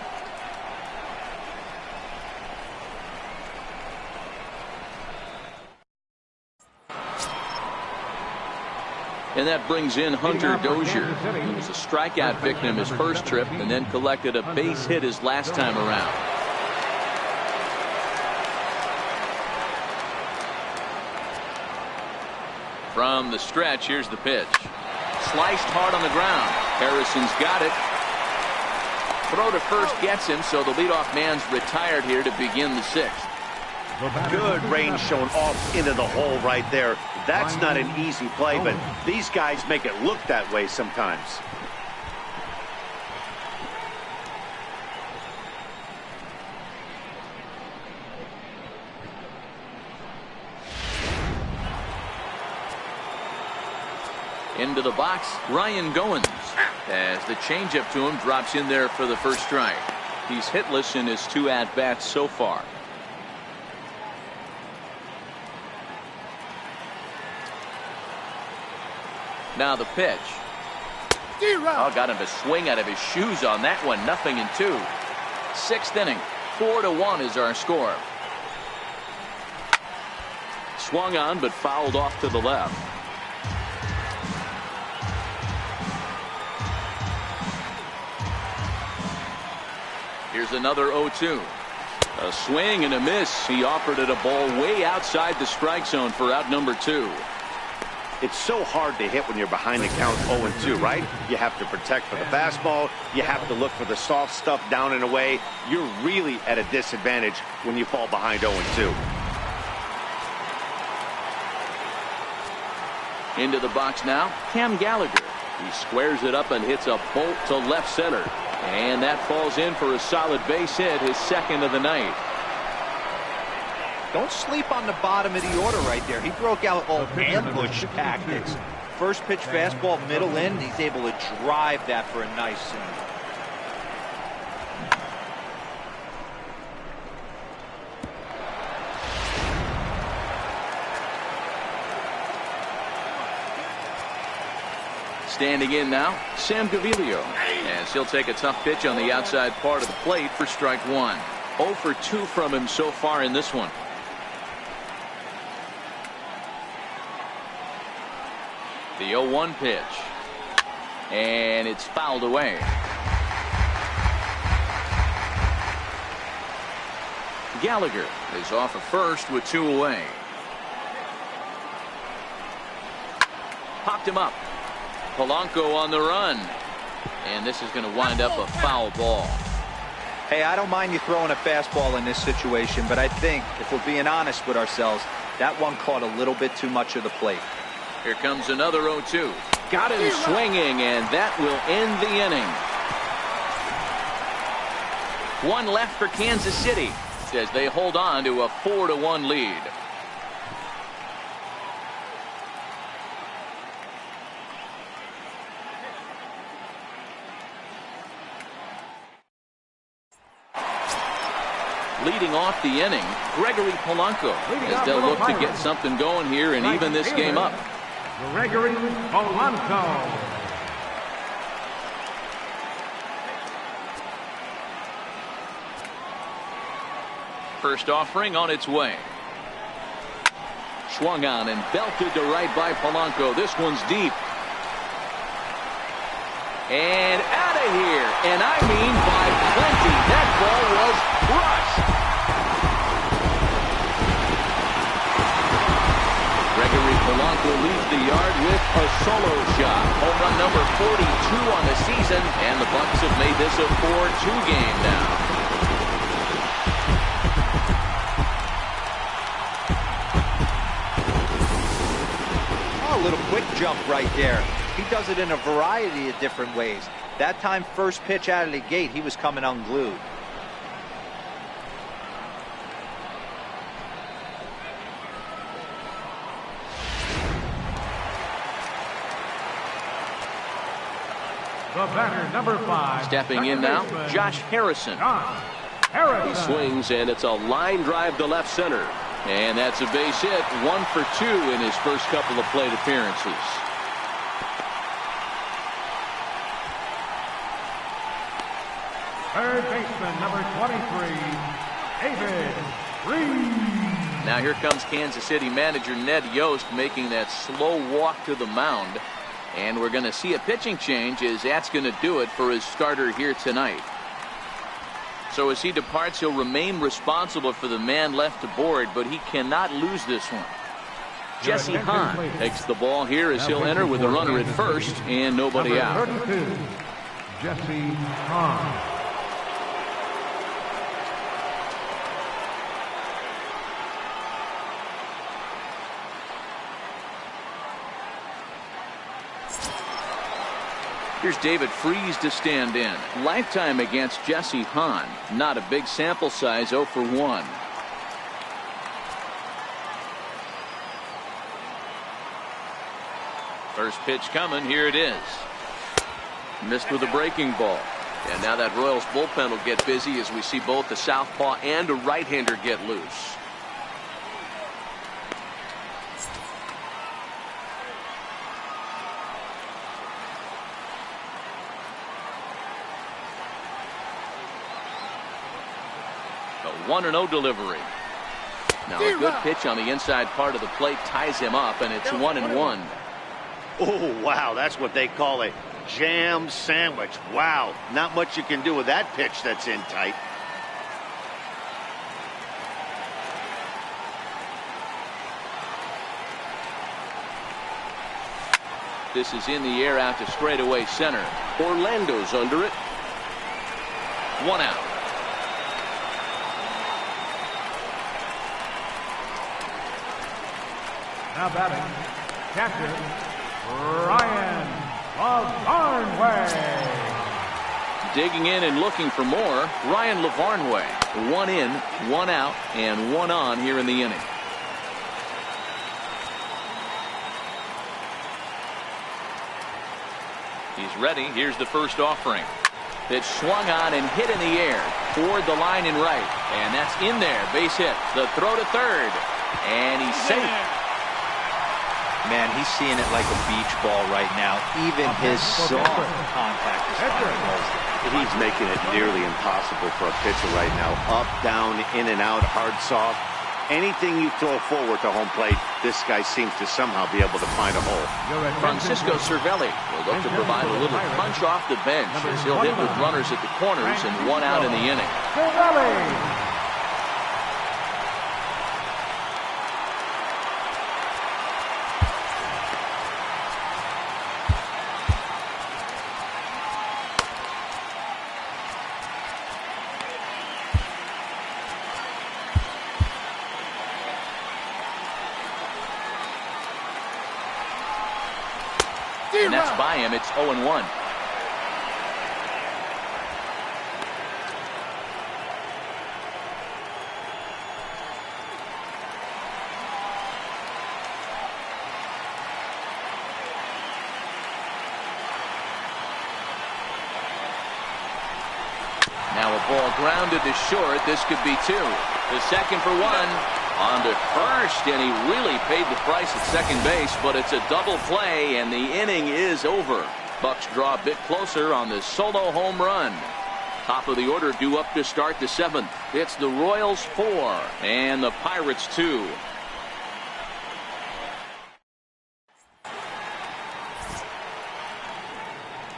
And that brings in Hunter Dozier. He was a strikeout victim his first trip and then collected a base hit his last time around. From the stretch, here's the pitch. Sliced hard on the ground. Harrison's got it. Throw to first gets him, so the leadoff man's retired here to begin the 6th. Good range shown off into the hole right there. That's not an easy play, but these guys make it look that way sometimes. Into the box, Ryan Goins, as the changeup to him drops in there for the first strike. He's hitless in his 2 at-bats so far. Now the pitch. Oh, got him to swing out of his shoes on that one. 0-2. 6th inning. 4-1 is our score. Swung on but fouled off to the left. Here's another 0-2. A swing and a miss. He offered it a ball way outside the strike zone for out number 2. It's so hard to hit when you're behind the count 0-2, right? You have to protect for the fastball. You have to look for the soft stuff down and away. You're really at a disadvantage when you fall behind 0-2. Into the box now, Cam Gallagher. He squares it up and hits a bolt to left center. And that falls in for a solid base hit, his 2nd of the night. Don't sleep on the bottom of the order right there. He broke out all ambush tactics. First pitch fastball, middle in. He's able to drive that for a nice single. Standing in now, Sam Gaviglio, as he'll take a tough pitch on the outside part of the plate for strike 1. 0 for 2 from him so far in this one. The 0-1 pitch. And it's fouled away. Gallagher is off of first with 2 away. Popped him up. Polanco on the run. And this is going to wind up a foul ball. Hey, I don't mind you throwing a fastball in this situation, but I think if we're being honest with ourselves, that one caught a little bit too much of the plate. Here comes another 0-2. Got him swinging, and that will end the inning. 1 left for Kansas City as they hold on to a 4-1 lead. Leading off the inning, Gregory Polanco, as they'll look to get something going here and even this game up. Gregory Polanco. First offering on its way. Swung on and belted to right by Polanco. This one's deep. And out of here. And I mean by plenty. That ball was crushed. Gregory Polanco leaves the yard with a solo shot. Home run number 42 on the season, and the Bucks have made this a 4-2 game now. A little quick jump right there. He does it in a variety of different ways. That time, first pitch out of the gate, he was coming unglued. The batter, number 5. Stepping in now, Josh Harrison. He swings, and it's a line drive to left center. And that's a base hit, 1 for 2 in his first couple of plate appearances. Third baseman, number 23, David Freese. Now here comes Kansas City manager Ned Yost making that slow walk to the mound. And we're going to see a pitching change, as that's going to do it for his starter here tonight. So as he departs, he'll remain responsible for the man left to board, but he cannot lose this one. Jesse Hahn takes the ball here as he'll enter with a runner at first and nobody out. 32, Jesse Hahn. Here's David Freese to stand in. Lifetime against Jesse Hahn. Not a big sample size, 0 for 1. First pitch coming. Here it is. Missed with a breaking ball. And now that Royals bullpen will get busy as we see both the southpaw and a right-hander get loose. A 1-0 delivery. Now a good pitch on the inside part of the plate ties him up, and it's 1-1. Oh, wow, that's what they call a jam sandwich. Wow, not much you can do with that pitch that's in tight. This is in the air out to straightaway center. Orlando's under it. 1 out. Now batting, catcher, Ryan Lavarnway. Digging in and looking for more, Ryan Lavarnway. 1 in, 1 out, and 1 on here in the inning. He's ready. Here's the first offering. Pitch swung on and hit in the air toward the line and right. And that's in there. Base hit. The throw to third. And he's safe. Man, he's seeing it like a beach ball right now. Even his soft contact is fine. He's making it nearly impossible for a pitcher right now. Up, down, in and out, hard, soft. Anything you throw forward to home plate, this guy seems to somehow be able to find a hole. Francisco Cervelli will look to provide a little punch off the bench as he'll hit with runners at the corners and 1 out in the inning. Cervelli. And that's by him. It's 0-1. Now a ball grounded to short. This could be 2. The second for 1. On to first, and he really paid the price at second base, but it's a double play, and the inning is over. Bucks draw a bit closer on this solo home run. Top of the order due up to start the 7th. It's the Royals 4 and the Pirates 2.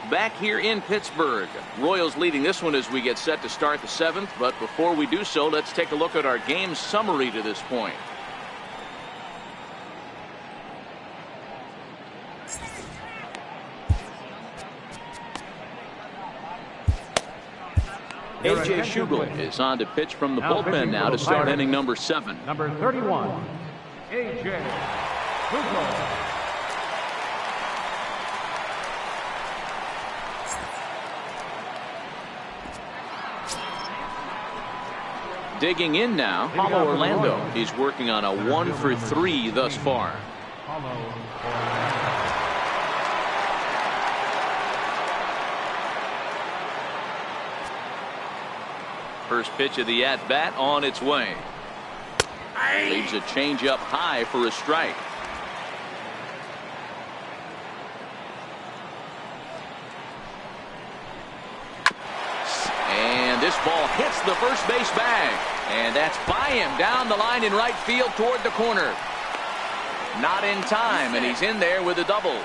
Back here in Pittsburgh. Royals leading this one as we get set to start the 7th. But before we do so, let's take a look at our game summary to this point. A.J. Shugel is on to pitch from the bullpen now to start inning number 7. Number 31, A.J. Shugel. Digging in now, Paulo Orlando. He's working on a 1 for 3 thus far. First pitch of the at-bat on its way. Leaves a changeup high for a strike. And this ball hits the first base bag. And that's by him down the line in right field toward the corner. Not in time, and he's in there with a double.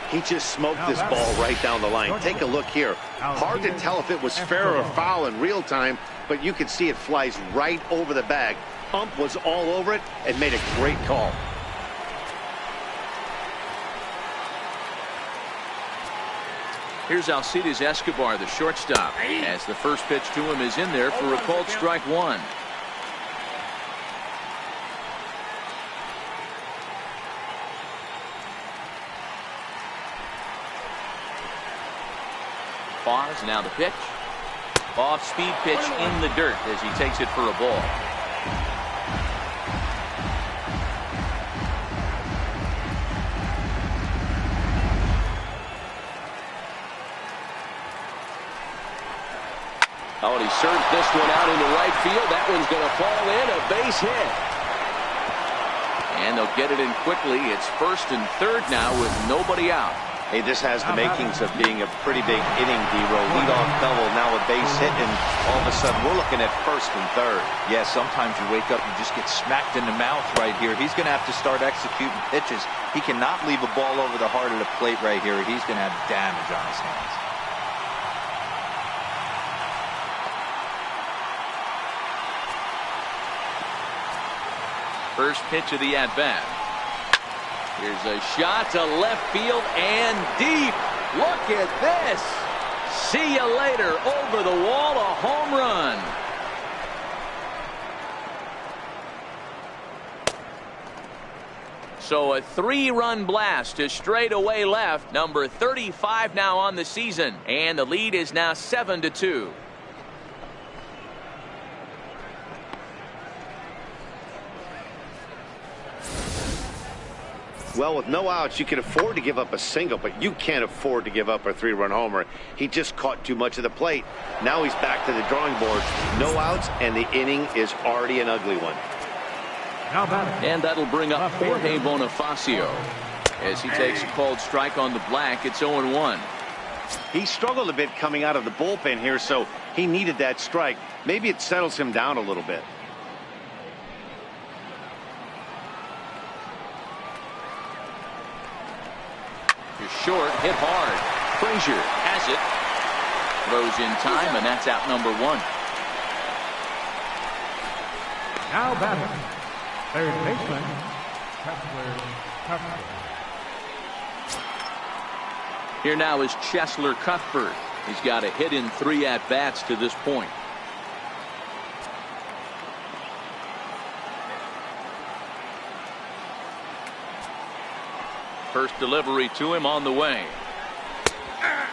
He just smoked this ball right down the line. Take a look here. Hard to tell if it was fair or foul in real time, but you can see it flies right over the bag. Ump was all over it and made a great call. Here's Alcides Escobar, the shortstop, as the first pitch to him is in there for a called strike 1. Pause, now the pitch. Off-speed pitch in the dirt as he takes it for a ball. Oh, and he served this one out into right field. That one's going to fall in, a base hit. And they'll get it in quickly. It's first and third now with nobody out. Hey, this has the makings of being a pretty big inning, D-Row. Leadoff double, now a base hit, and all of a sudden we're looking at first and third. Yeah, sometimes you wake up and just get smacked in the mouth right here. He's going to have to start executing pitches. He cannot leave a ball over the heart of the plate right here. He's going to have damage on his hands. First pitch of the at-bat. Here's a shot to left field and deep. Look at this. See you later. Over the wall, a home run. So a 3-run blast to straightaway left. Number 35 now on the season. And the lead is now 7-2. Well, with no outs, you can afford to give up a single, but you can't afford to give up a 3-run homer. He just caught too much of the plate. Now he's back to the drawing board. No outs, and the inning is already an ugly one. And that'll bring up Jorge Bonifacio as he takes a called strike on the black. It's 0-1. He struggled a bit coming out of the bullpen here, so he needed that strike. Maybe it settles him down a little bit. Short, hit hard. Frazier has it. Throws in time, and that's out number 1. Now batting, third baseman, Cuthbert. Here now is Cheslor Cuthbert. He's got a hit in 3 at-bats to this point. First delivery to him on the way.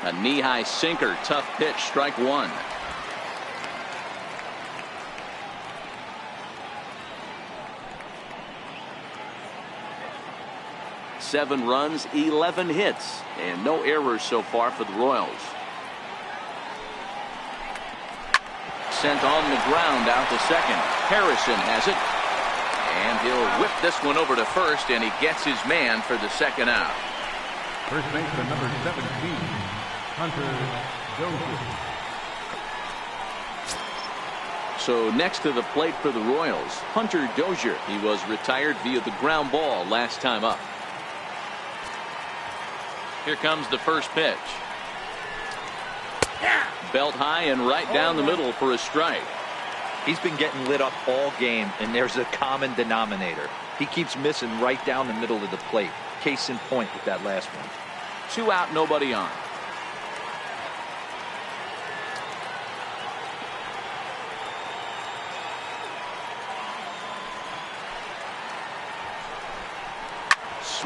A knee-high sinker, tough pitch, strike 1. Seven runs, 11 hits, and no errors so far for the Royals. Sent on the ground out to second. Harrison has it. And he'll whip this one over to first, and he gets his man for the second out. First baseman number 17, Hunter Dozier. So next to the plate for the Royals, Hunter Dozier. He was retired via the ground ball last time up. Here comes the first pitch. Belt high and right down the middle for a strike. He's been getting lit up all game, and there's a common denominator. He keeps missing right down the middle of the plate. Case in point with that last one. 2 out, nobody on.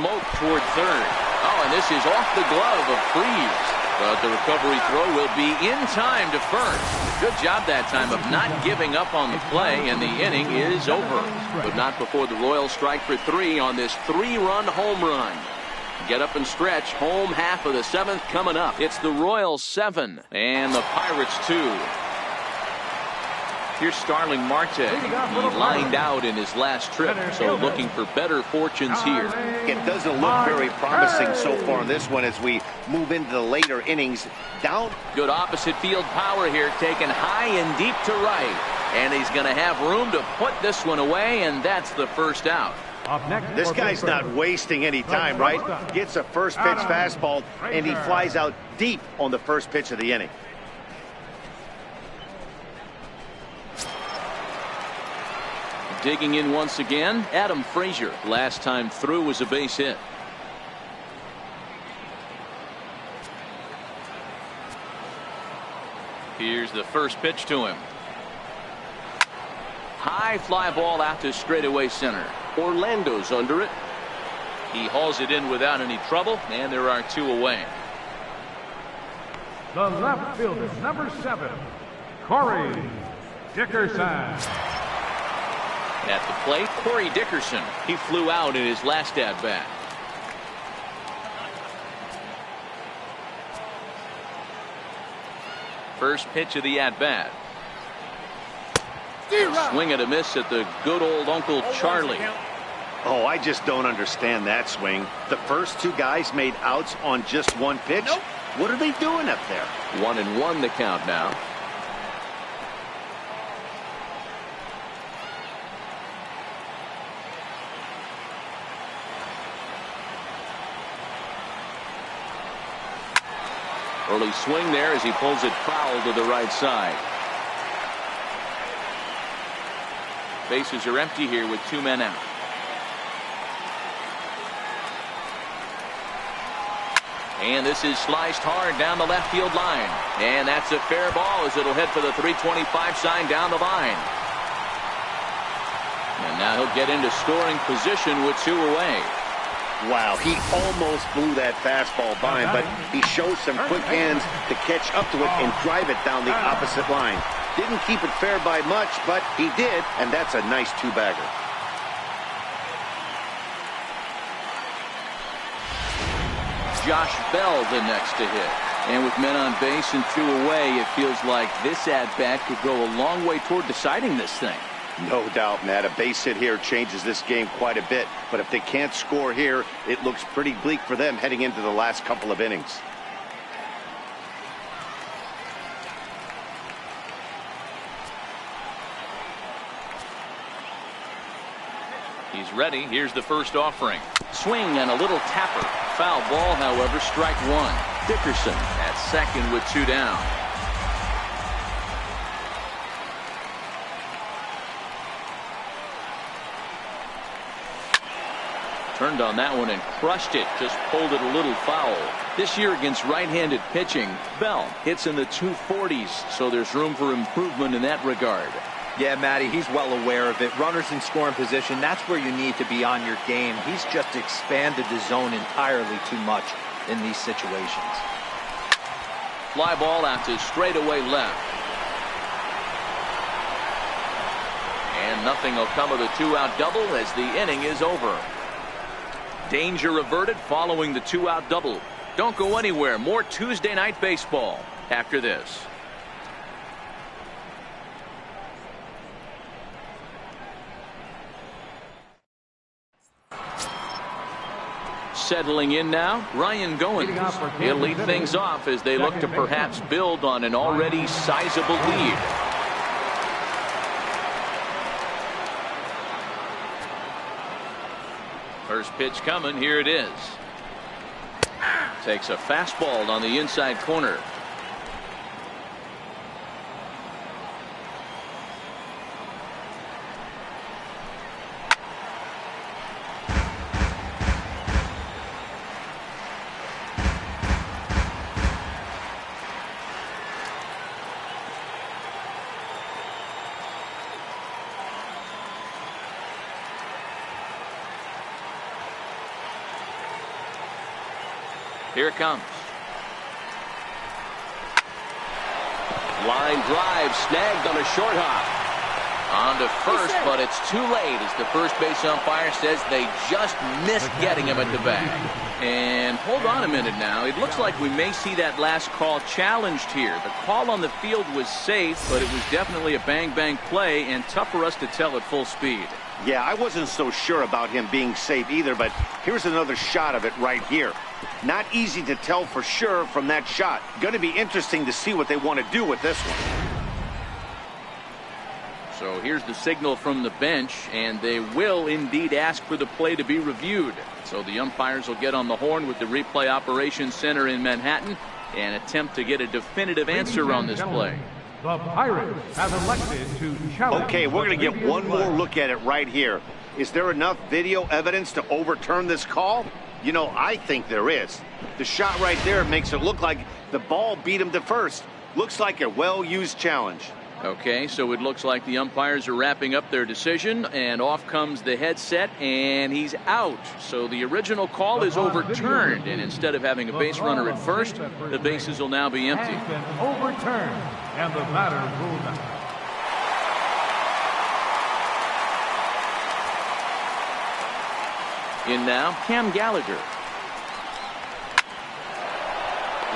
smoke toward third. Oh, and this is off the glove of Freeze. But the recovery throw will be in time to first. Good job that time of not giving up on the play, and the inning is over. But not before the Royals strike for 3 on this 3-run home run. Get up and stretch. Home half of the 7th coming up. It's the Royals 7 and the Pirates 2. Here's Starling Marte. He lined out in his last trip, so looking for better fortunes here. It doesn't look very promising so far in this one as we move into the later innings. Down. Good opposite field power here, taken high and deep to right. And he's going to have room to put this one away, and that's the first out. This guy's not wasting any time, right? Gets a first pitch fastball, and he flies out deep on the first pitch of the inning. Digging in once again, Adam Frazier. Last time through was a base hit. Here's the first pitch to him. High fly ball out to straightaway center. Orlando's under it. He hauls it in without any trouble, and there are 2 away. The left fielder, number 7, Corey Dickerson. At the plate, Corey Dickerson. He flew out in his last at-bat. First pitch of the at-bat. Swing and a miss at the good old Uncle Charlie. Oh, I just don't understand that swing. The first 2 guys made outs on just 1 pitch. Nope. What are they doing up there? 1-1 the count now. Early swing there as he pulls it foul to the right side. Bases are empty here with 2 men out. And this is sliced hard down the left field line. And that's a fair ball as it'll head for the 325 sign down the line. And now he'll get into scoring position with 2 away. Wow, he almost blew that fastball by him, but he shows some quick hands to catch up to it and drive it down the opposite line. Didn't keep it fair by much, but he did, and that's a nice 2-bagger. Josh Bell the next to hit. And with men on base and 2 away, it feels like this at-bat could go a long way toward deciding this thing. No doubt, Matt. A base hit here changes this game quite a bit. But if they can't score here, it looks pretty bleak for them heading into the last couple of innings. He's ready. Here's the first offering. Swing and a little tapper. Foul ball, however, strike 1. Dickerson at second with 2 down. Turned on that one and crushed it. Just pulled it a little foul. This year against right-handed pitching, Bell hits in the 240s, so there's room for improvement in that regard. Yeah, Matty, he's well aware of it. Runners in scoring position, that's where you need to be on your game. He's just expanded the zone entirely too much in these situations. Fly ball out to straightaway left. And nothing will come of the 2-out double as the inning is over. Danger averted following the 2-out double. Don't go anywhere. More Tuesday night baseball after this. Settling in now, Ryan Goins. He'll lead things off as they look to perhaps build on an already sizable lead. First pitch coming. Here it is. Takes a fastball on the inside corner. Here it comes. Line drive snagged on a short hop. On to first, but it's too late as the first base umpire says they just missed getting him at the bag. And hold on a minute now. It looks like we may see that last call challenged here. The call on the field was safe, but it was definitely a bang-bang play and tough for us to tell at full speed. Yeah, I wasn't so sure about him being safe either, but here's another shot of it right here. Not easy to tell for sure from that shot. Going to be interesting to see what they want to do with this one. So here's the signal from the bench, and they will indeed ask for the play to be reviewed. So the umpires will get on the horn with the replay operations center in Manhattan and attempt to get a definitive answer on this play. The Pirates have elected to challenge. Okay, we're going to get one more look at it right here. Is there enough video evidence to overturn this call? You know, I think there is. The shot right there makes it look like the ball beat him to first. Looks like a well-used challenge. Okay, so it looks like the umpires are wrapping up their decision, and off comes the headset, and he's out. So the original call is overturned, and instead of having a base runner at first, the bases will now be empty. Has been overturned, and the batter ruled out. In now, Cam Gallagher.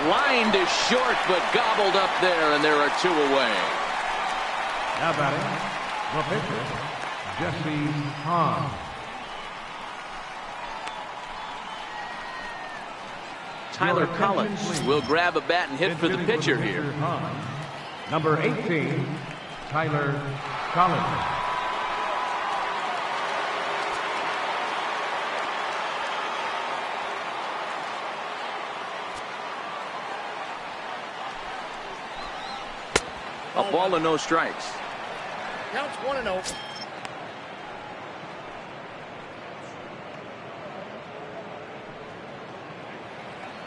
Lined is short, but gobbled up there, and there are two away. Now batting, the pitcher, Jesse Hahn. Tyler Collins will grab a bat and hit for the pitcher here. Number 18, Tyler Collins. A ball and no strikes. Counts 1-0.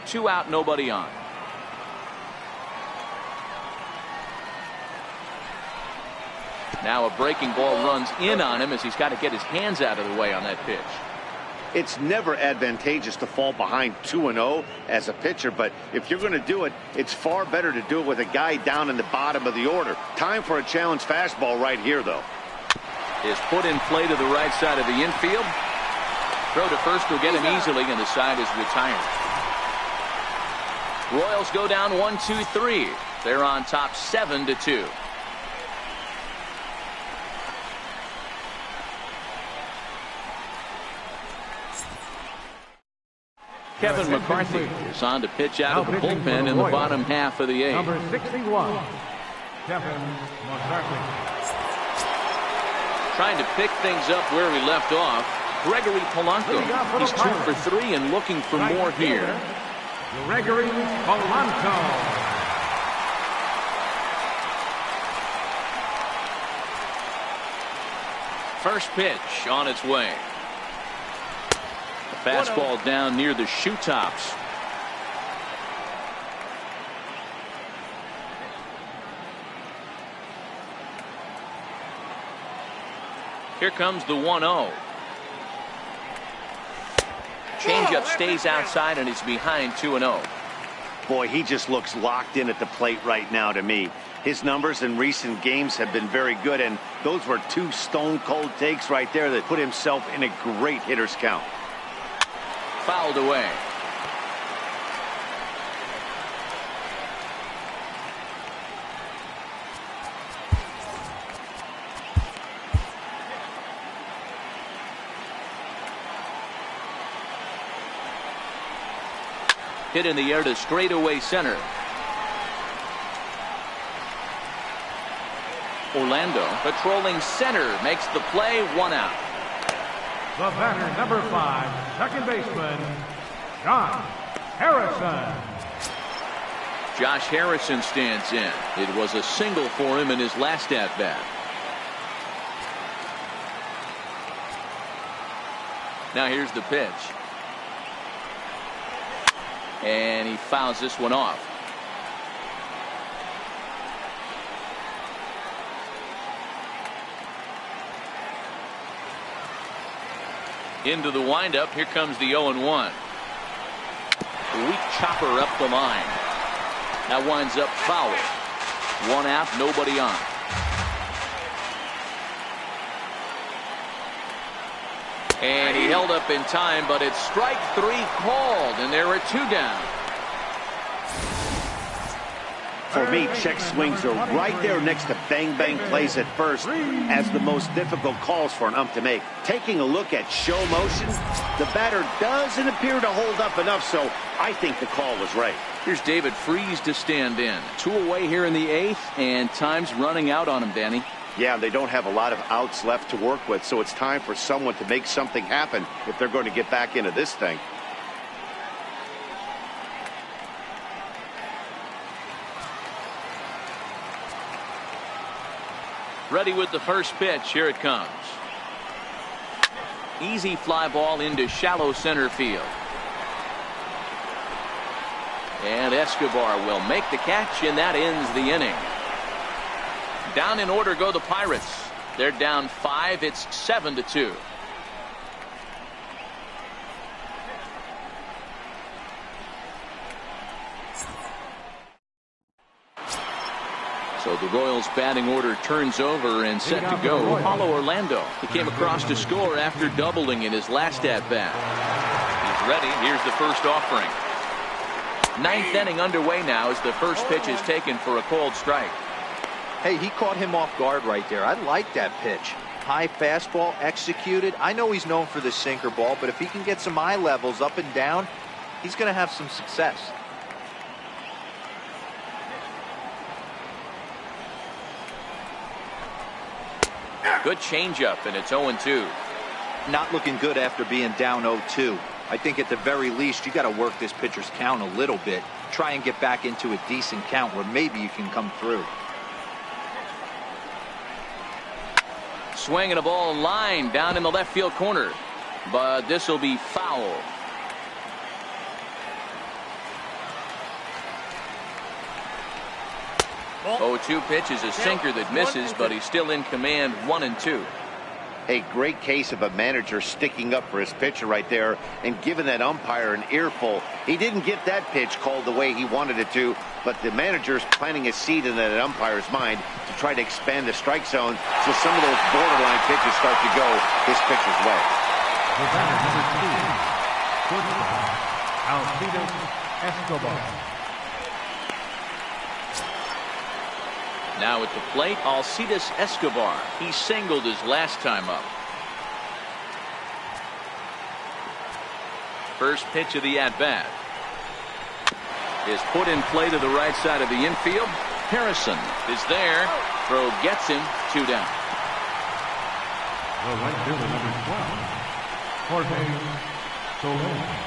Two out, nobody on. Now a breaking ball runs in on him as he's got to get his hands out of the way on that pitch. It's never advantageous to fall behind 2-0 as a pitcher, but if you're going to do it, it's far better to do it with a guy down in the bottom of the order. Time for a challenge fastball right here, though. Is put in play to the right side of the infield. Throw to first will get him easily, and the side is retired. Royals go down 1-2-3. They're on top 7-2. Kevin McCarthy is on to pitch out of the bullpen in the bottom half of the eighth. Number 61, Kevin McCarthy. Trying to pick things up where he left off. Gregory Polanco. He's 2 for 3 and looking for more here. Gregory Polanco. First pitch on its way. A fastball down near the shoe tops. Here comes the 1-0. Changeup stays outside and he's behind 2-0. Boy, he just looks locked in at the plate right now to me. His numbers in recent games have been very good, and those were two stone-cold takes right there that put himself in a great hitter's count. Fouled away. Hit in the air to straightaway center. Orlando patrolling center makes the play, 1 out. The batter, number 5, second baseman, Josh Harrison. Josh Harrison stands in. It was a single for him in his last at-bat. Now here's the pitch. And he fouls this one off. Into the windup. Here comes the 0-1. weak chopper up the line. That winds up foul. One out, nobody on. And he held up in time, but it's strike 3 called, and there are 2 down. For me, check swings are right there next to bang-bang plays at first as the most difficult calls for an ump to make. Taking a look at show motion, the batter doesn't appear to hold up enough, so I think the call was right. Here's David Freese to stand in. 2 away here in the 8th, and time's running out on him, Danny. Yeah, they don't have a lot of outs left to work with, so it's time for someone to make something happen if they're going to get back into this thing. Ready with the first pitch. Here it comes. Easy fly ball into shallow center field. And Escobar will make the catch, and that ends the inning. Down in order go the Pirates. They're down 5. It's 7-2. So the Royals batting order turns over and set to go. Paulo Orlando. He came across to score after doubling in his last at-bat. He's ready. Here's the first offering. 9th inning underway now as the first pitch is taken for a called strike. Hey, he caught him off guard right there. I like that pitch. High fastball executed. I know he's known for the sinker ball, but if he can get some eye levels up and down, he's going to have some success. Good changeup, and it's 0-2. Not looking good after being down 0-2. I think at the very least you got to work this pitcher's count a little bit. Try and get back into a decent count where maybe you can come through. Swinging a ball line down in the left field corner, but this will be foul. Ball. 0-2 pitch is a sinker that misses, but he's still in command. 1-2. A great case of a manager sticking up for his pitcher right there and giving that umpire an earful. He didn't get that pitch called the way he wanted it to, but the manager's planting a seed in that umpire's mind to try to expand the strike zone so some of those borderline pitches start to go his pitcher's way. The batter, number 2, shortstop, Alcides Escobar. Now at the plate, Alcides Escobar. He singled his last time up. First pitch of the at-bat is put in play to the right side of the infield. Harrison is there. Throw gets him. 2 down. The right fielder, number 12, Jorge Soler.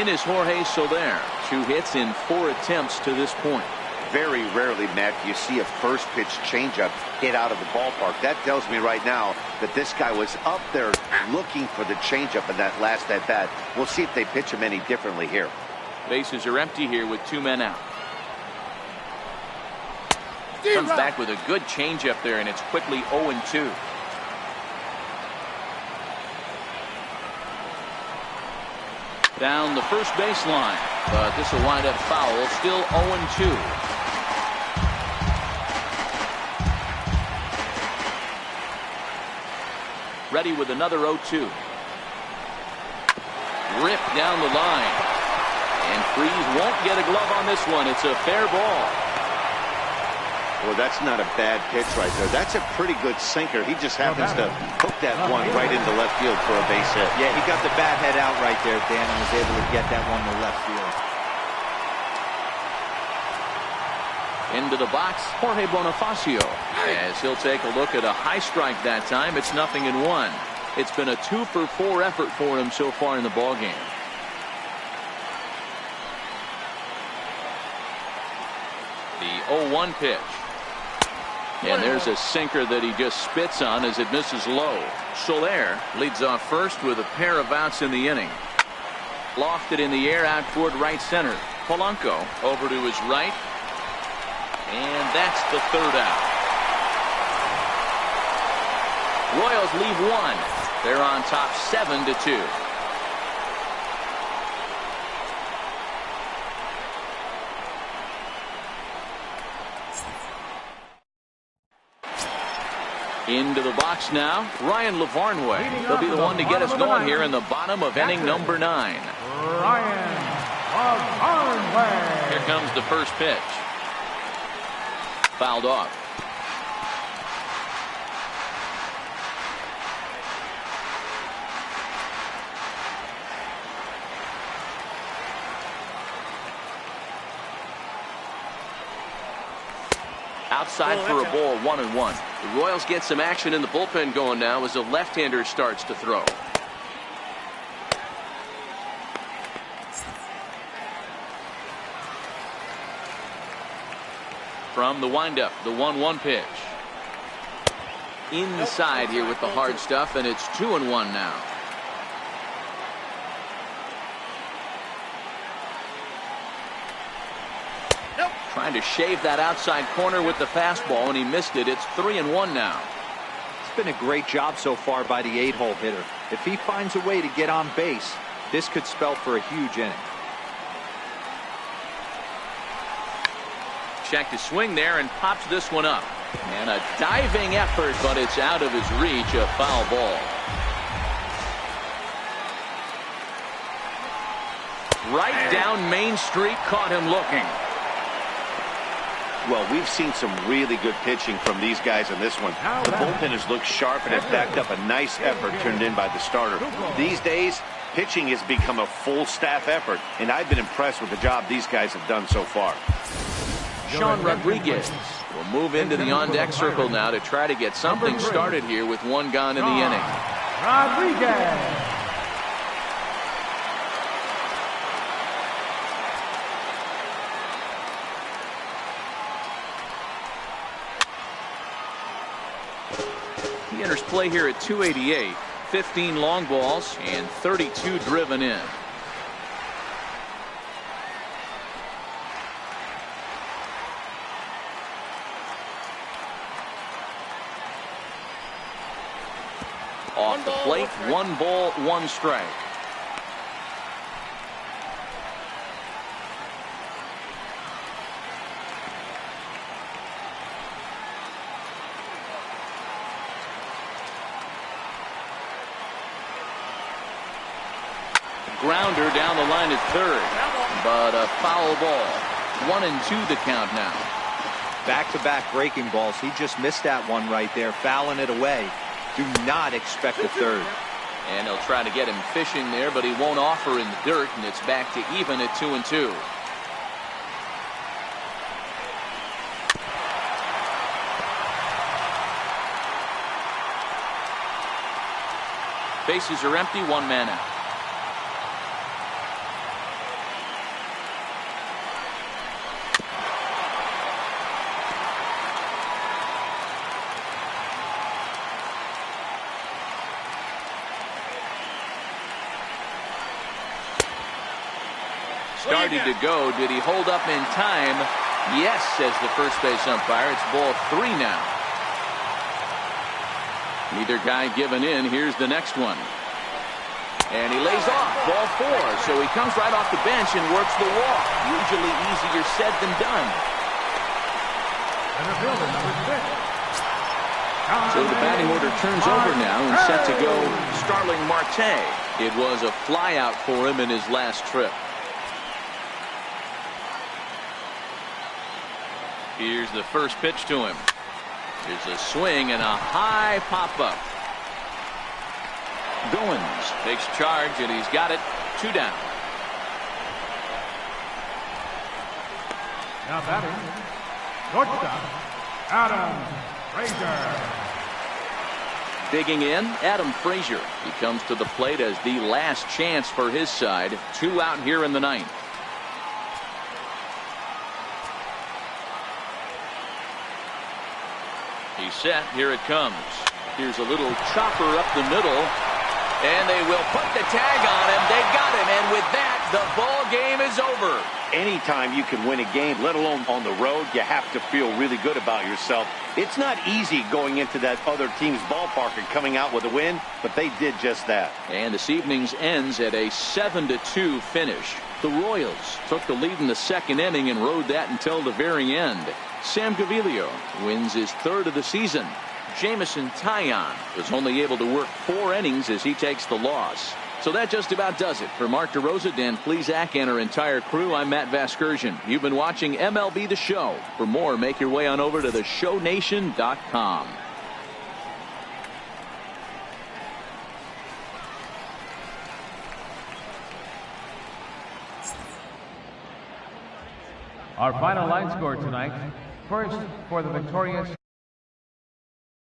In is Jorge Soler. 2 hits in 4 attempts to this point. Very rarely, Matt, do you see a first pitch changeup hit out of the ballpark. That tells me right now that this guy was up there looking for the changeup in that last at bat. We'll see if they pitch him any differently here. Bases are empty here with 2 men out. Comes back with a good changeup there, and it's quickly 0-2. Down the first baseline, but this will wind up foul. Still 0-2. Ready with another 0-2. Ripped down the line, and Freese won't get a glove on this one. It's a fair ball. Well, that's not a bad pitch right there. That's a pretty good sinker. He just happens to hook that one right into left field for a base hit. Yeah, he got the bat head out right there, Dan, and was able to get that one to left field. Into the box, Jorge Bonifacio, as he'll take a look at a high strike that time. It's 0-1. It's been a 2-for-4 effort for him so far in the ballgame. The 0-1 pitch. And there's a sinker that he just spits on as it misses low. Soler leads off first with a pair of outs in the inning. Lofted in the air out toward right center. Polanco over to his right. And that's the 3rd out. Royals leave 1. They're on top 7-2. Into the box now, Ryan Lavarnway. He'll be the one to get us going here in the bottom of inning number 9. Ryan Lavarnway. Here comes the first pitch. Fouled off. Outside for a ball, 1-1. The Royals get some action in the bullpen going now as the left-hander starts to throw. From the windup, the 1-1 pitch. Inside here with the hard stuff, and it's 2-1 now. Trying to shave that outside corner with the fastball, and he missed it. It's 3-1 now. It's been a great job so far by the 8-hole hitter. If he finds a way to get on base, this could spell for a huge inning. Checked his swing there and pops this one up. And a diving effort, but it's out of his reach. A foul ball. Right down Main Street, caught him looking. Well, we've seen some really good pitching from these guys in this one. The bullpen has looked sharp and has backed up a nice effort turned in by the starter. These days, pitching has become a full staff effort, and I've been impressed with the job these guys have done so far. Sean Rodriguez will move into the on-deck circle now to try to get something started here with one gone in the inning. Rodriguez. He enters play here at 288, 15 long balls and 32 driven in. Off the plate, 1 ball, 1 strike. Grounder down the line at third, but a foul ball. 1-2 the count now. Back-to-back breaking balls. He just missed that one right there, fouling it away. Do not expect a third. And he'll try to get him fishing there, but he won't offer in the dirt, and it's back to even at 2-2. Bases are empty, 1 man out. Started to go. Did he hold up in time? Yes, says the first base umpire. It's ball 3 now. Neither guy giving in. Here's the next one. And he lays off. Ball 4. So he comes right off the bench and works the walk. Usually easier said than done. So the batting order turns over now and set to go Starling Marte. It was a flyout for him in his last trip. Here's the first pitch to him. Here's a swing and a high pop-up. Goins takes charge, and he's got it. 2 down. Now batting, shortstop, Adam Frazier. Digging in, Adam Frazier. He comes to the plate as the last chance for his side. 2 out here in the 9th. He's set. Here it comes. Here's a little chopper up the middle. And they will put the tag on him. They got him. And with that, the ball game is over. Anytime you can win a game, let alone on the road, you have to feel really good about yourself. It's not easy going into that other team's ballpark and coming out with a win, but they did just that. And this evening's ends at a 7-2 finish. The Royals took the lead in the 2nd inning and rode that until the very end. Sam Gaviglio wins his 3rd of the season. Jamison Taillon was only able to work 4 innings as he takes the loss. So that just about does it. For Mark DeRosa, Dan Plesac, and our entire crew, I'm Matt Vasgersian. You've been watching MLB The Show. For more, make your way on over to theshownation.com. Our final line score tonight. First, for the victorious